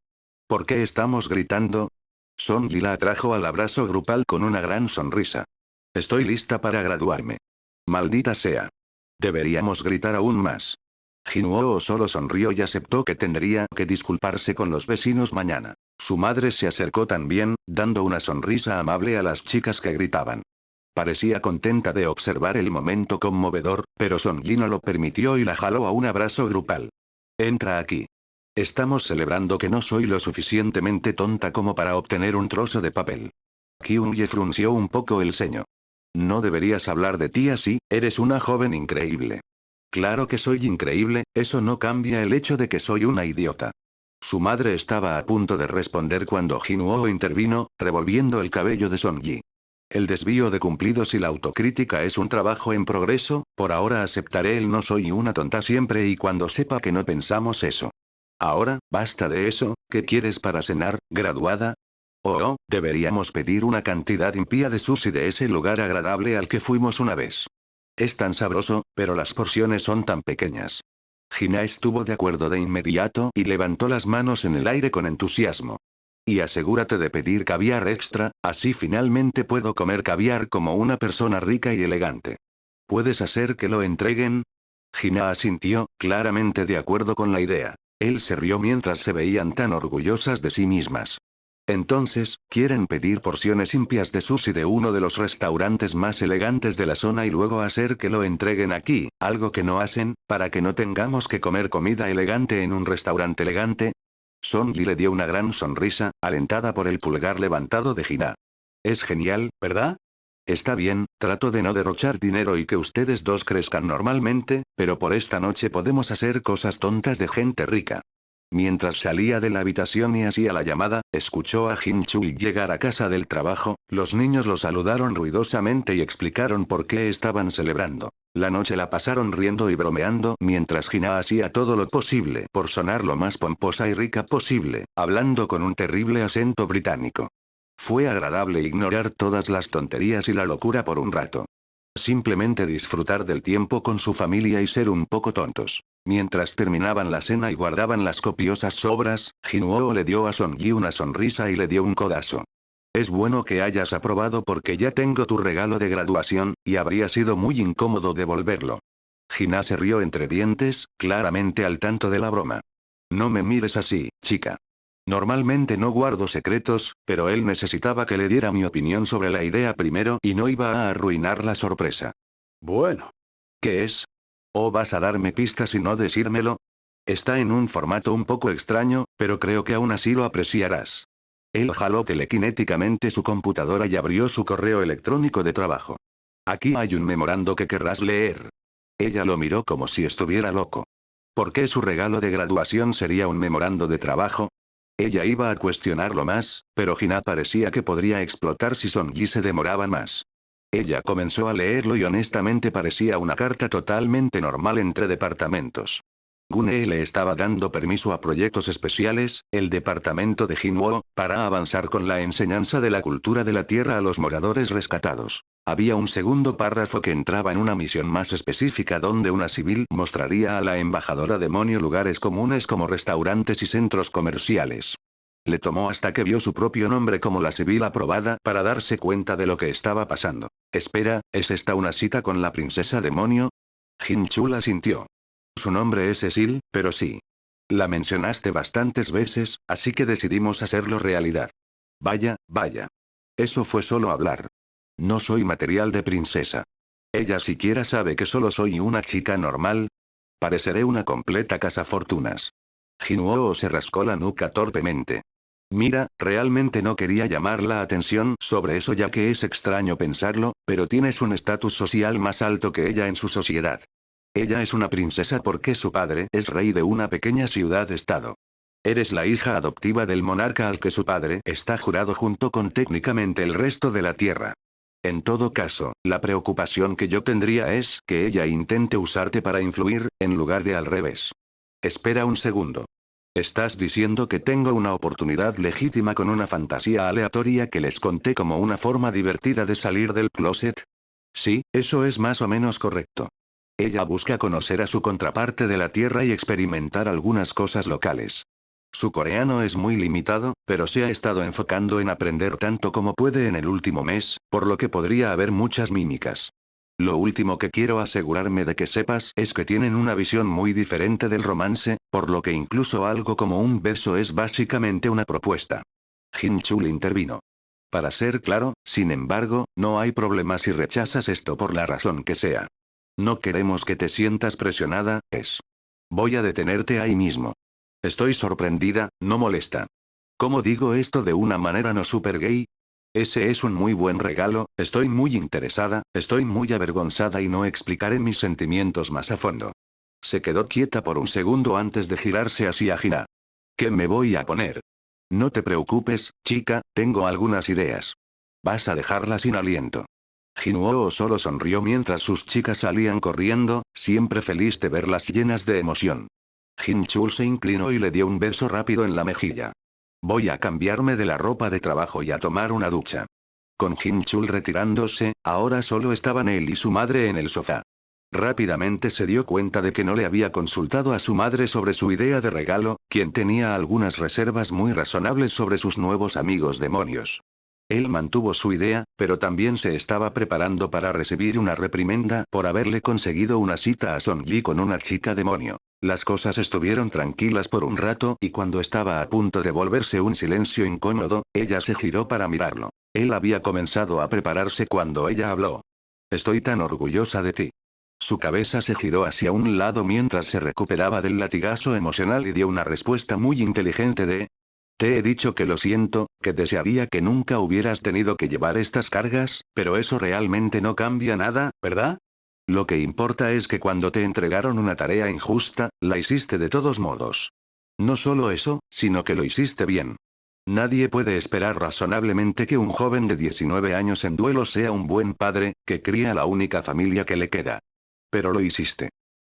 ¿Por qué estamos gritando? Sonji la atrajo al abrazo grupal con una gran sonrisa. Estoy lista para graduarme. Maldita sea. Deberíamos gritar aún más. Jinuo solo sonrió y aceptó que tendría que disculparse con los vecinos mañana. Su madre se acercó también, dando una sonrisa amable a las chicas que gritaban. Parecía contenta de observar el momento conmovedor, pero Sonji no lo permitió y la jaló a un abrazo grupal. Entra aquí. Estamos celebrando que no soy lo suficientemente tonta como para obtener un trozo de papel. Kyung-ye frunció un poco el ceño. No deberías hablar de ti así, eres una joven increíble. Claro que soy increíble, eso no cambia el hecho de que soy una idiota. Su madre estaba a punto de responder cuando Jinuo intervino, revolviendo el cabello de Sonji. El desvío de cumplidos y la autocrítica es un trabajo en progreso, por ahora aceptaré el no soy una tonta siempre y cuando sepa que no pensamos eso. Ahora, basta de eso, ¿qué quieres para cenar, graduada? Oh, deberíamos pedir una cantidad impía de sushi de ese lugar agradable al que fuimos una vez. Es tan sabroso, pero las porciones son tan pequeñas. Hina estuvo de acuerdo de inmediato y levantó las manos en el aire con entusiasmo. Y asegúrate de pedir caviar extra, así finalmente puedo comer caviar como una persona rica y elegante. ¿Puedes hacer que lo entreguen? Hina asintió, claramente de acuerdo con la idea. Él se rió mientras se veían tan orgullosas de sí mismas. Entonces, quieren pedir porciones impias de sushi de uno de los restaurantes más elegantes de la zona y luego hacer que lo entreguen aquí, algo que no hacen, para que no tengamos que comer comida elegante en un restaurante elegante. Sonji le dio una gran sonrisa, alentada por el pulgar levantado de Hina. Es genial, ¿verdad? Está bien, trato de no derrochar dinero y que ustedes dos crezcan normalmente, pero por esta noche podemos hacer cosas tontas de gente rica. Mientras salía de la habitación y hacía la llamada, escuchó a Jin Chui llegar a casa del trabajo, los niños lo saludaron ruidosamente y explicaron por qué estaban celebrando. La noche la pasaron riendo y bromeando mientras Hina hacía todo lo posible por sonar lo más pomposa y rica posible, hablando con un terrible acento británico. Fue agradable ignorar todas las tonterías y la locura por un rato. Simplemente disfrutar del tiempo con su familia y ser un poco tontos. Mientras terminaban la cena y guardaban las copiosas sobras, Jinuo le dio a Sonji una sonrisa y le dio un codazo. Es bueno que hayas aprobado porque ya tengo tu regalo de graduación, y habría sido muy incómodo devolverlo. Hina se rió entre dientes, claramente al tanto de la broma. No me mires así, chica. Normalmente no guardo secretos, pero él necesitaba que le diera mi opinión sobre la idea primero y no iba a arruinar la sorpresa. Bueno. ¿Qué es? ¿O vas a darme pistas y no decírmelo? Está en un formato un poco extraño, pero creo que aún así lo apreciarás. Él jaló telequinéticamente su computadora y abrió su correo electrónico de trabajo. Aquí hay un memorando que querrás leer. Ella lo miró como si estuviera loco. ¿Por qué su regalo de graduación sería un memorando de trabajo? Ella iba a cuestionarlo más, pero Hina parecía que podría explotar si Sonji se demoraba más. Ella comenzó a leerlo y honestamente parecía una carta totalmente normal entre departamentos. Gunee le estaba dando permiso a proyectos especiales, el departamento de Jinwoo, para avanzar con la enseñanza de la cultura de la tierra a los moradores rescatados. Había un segundo párrafo que entraba en una misión más específica donde una civil mostraría a la embajadora demonio lugares comunes como restaurantes y centros comerciales. Le tomó hasta que vio su propio nombre como la civil aprobada para darse cuenta de lo que estaba pasando. Espera, ¿es esta una cita con la princesa demonio? Jin Chul sintió. Su nombre es Cecil, pero sí. La mencionaste bastantes veces, así que decidimos hacerlo realidad. Vaya, vaya. Eso fue solo hablar. No soy material de princesa. ¿Ella siquiera sabe que solo soy una chica normal? Pareceré una completa cazafortunas. Jinuo se rascó la nuca torpemente. Mira, realmente no quería llamar la atención sobre eso ya que es extraño pensarlo, pero tienes un estatus social más alto que ella en su sociedad. Ella es una princesa porque su padre es rey de una pequeña ciudad-estado. Eres la hija adoptiva del monarca al que su padre está jurado junto con técnicamente el resto de la tierra. En todo caso, la preocupación que yo tendría es que ella intente usarte para influir, en lugar de al revés. Espera un segundo. ¿Estás diciendo que tengo una oportunidad legítima con una fantasía aleatoria que les conté como una forma divertida de salir del closet? Sí, eso es más o menos correcto. Ella busca conocer a su contraparte de la Tierra y experimentar algunas cosas locales. Su coreano es muy limitado, pero se ha estado enfocando en aprender tanto como puede en el último mes, por lo que podría haber muchas mímicas. Lo último que quiero asegurarme de que sepas es que tienen una visión muy diferente del romance, por lo que incluso algo como un beso es básicamente una propuesta. Jin Chul intervino. Para ser claro, sin embargo, no hay problema si rechazas esto por la razón que sea. No queremos que te sientas presionada, es. Voy a detenerte ahí mismo. Estoy sorprendida, no molesta. ¿Cómo digo esto de una manera no super gay? Ese es un muy buen regalo, estoy muy interesada, estoy muy avergonzada y no explicaré mis sentimientos más a fondo. Se quedó quieta por un segundo antes de girarse hacia Gina. ¿Qué me voy a poner? No te preocupes, chica, tengo algunas ideas. Vas a dejarla sin aliento. Jinuo solo sonrió mientras sus chicas salían corriendo, siempre feliz de verlas llenas de emoción. Jin Chul se inclinó y le dio un beso rápido en la mejilla. Voy a cambiarme de la ropa de trabajo y a tomar una ducha. Con Jin Chul retirándose, ahora solo estaban él y su madre en el sofá. Rápidamente se dio cuenta de que no le había consultado a su madre sobre su idea de regalo, quien tenía algunas reservas muy razonables sobre sus nuevos amigos demonios. Él mantuvo su idea, pero también se estaba preparando para recibir una reprimenda por haberle conseguido una cita a Son Ji con una chica demonio. Las cosas estuvieron tranquilas por un rato y cuando estaba a punto de volverse un silencio incómodo, ella se giró para mirarlo. Él había comenzado a prepararse cuando ella habló. Estoy tan orgullosa de ti. Su cabeza se giró hacia un lado mientras se recuperaba del latigazo emocional y dio una respuesta muy inteligente de, te he dicho que lo siento, que desearía que nunca hubieras tenido que llevar estas cargas, pero eso realmente no cambia nada, ¿verdad? Lo que importa es que cuando te entregaron una tarea injusta, la hiciste de todos modos. No solo eso, sino que lo hiciste bien. Nadie puede esperar razonablemente que un joven de 19 años en duelo sea un buen padre, que cría a la única familia que le queda. Pero lo hiciste.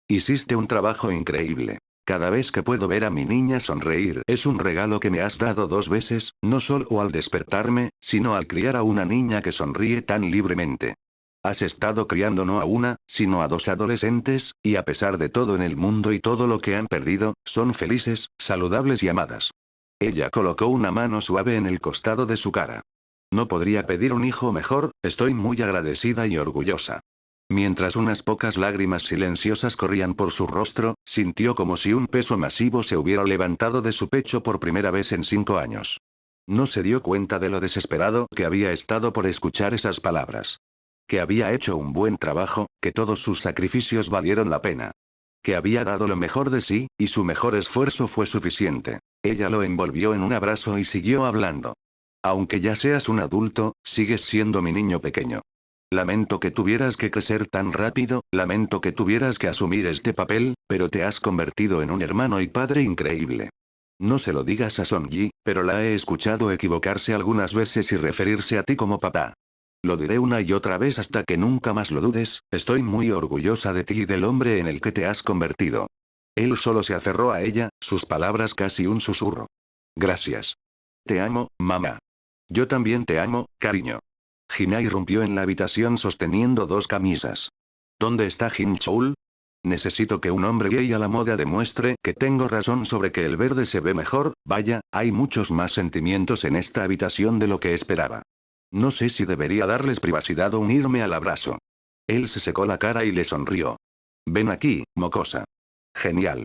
Hiciste un trabajo increíble. Cada vez que puedo ver a mi niña sonreír es un regalo que me has dado 2 veces, no solo al despertarme, sino al criar a una niña que sonríe tan libremente. Has estado criando no a una, sino a 2 adolescentes, y a pesar de todo en el mundo y todo lo que han perdido, son felices, saludables y amadas. Ella colocó una mano suave en el costado de su cara. No podría pedir un hijo mejor, estoy muy agradecida y orgullosa. Mientras unas pocas lágrimas silenciosas corrían por su rostro, sintió como si un peso masivo se hubiera levantado de su pecho por primera vez en 5 años. No se dio cuenta de lo desesperado que había estado por escuchar esas palabras. Que había hecho un buen trabajo, que todos sus sacrificios valieron la pena. Que había dado lo mejor de sí, y su mejor esfuerzo fue suficiente. Ella lo envolvió en un abrazo y siguió hablando. Aunque ya seas un adulto, sigues siendo mi niño pequeño. Lamento que tuvieras que crecer tan rápido, lamento que tuvieras que asumir este papel, pero te has convertido en un hermano y padre increíble. No se lo digas a Son Ji, pero la he escuchado equivocarse algunas veces y referirse a ti como papá. Lo diré una y otra vez hasta que nunca más lo dudes, estoy muy orgullosa de ti y del hombre en el que te has convertido. Él solo se aferró a ella, sus palabras casi un susurro. Gracias. Te amo, mamá. Yo también te amo, cariño. Gina irrumpió en la habitación sosteniendo 2 camisas. ¿Dónde está Jin Chul? Necesito que un hombre gay a la moda demuestre que tengo razón sobre que el verde se ve mejor, vaya, hay muchos más sentimientos en esta habitación de lo que esperaba. No sé si debería darles privacidad o unirme al abrazo. Él se secó la cara y le sonrió. Ven aquí, mocosa. Genial.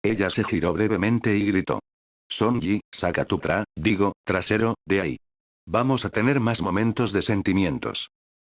Ella se giró brevemente y gritó. Son Ji, saca tu trasero, de ahí. Vamos a tener más momentos de sentimientos.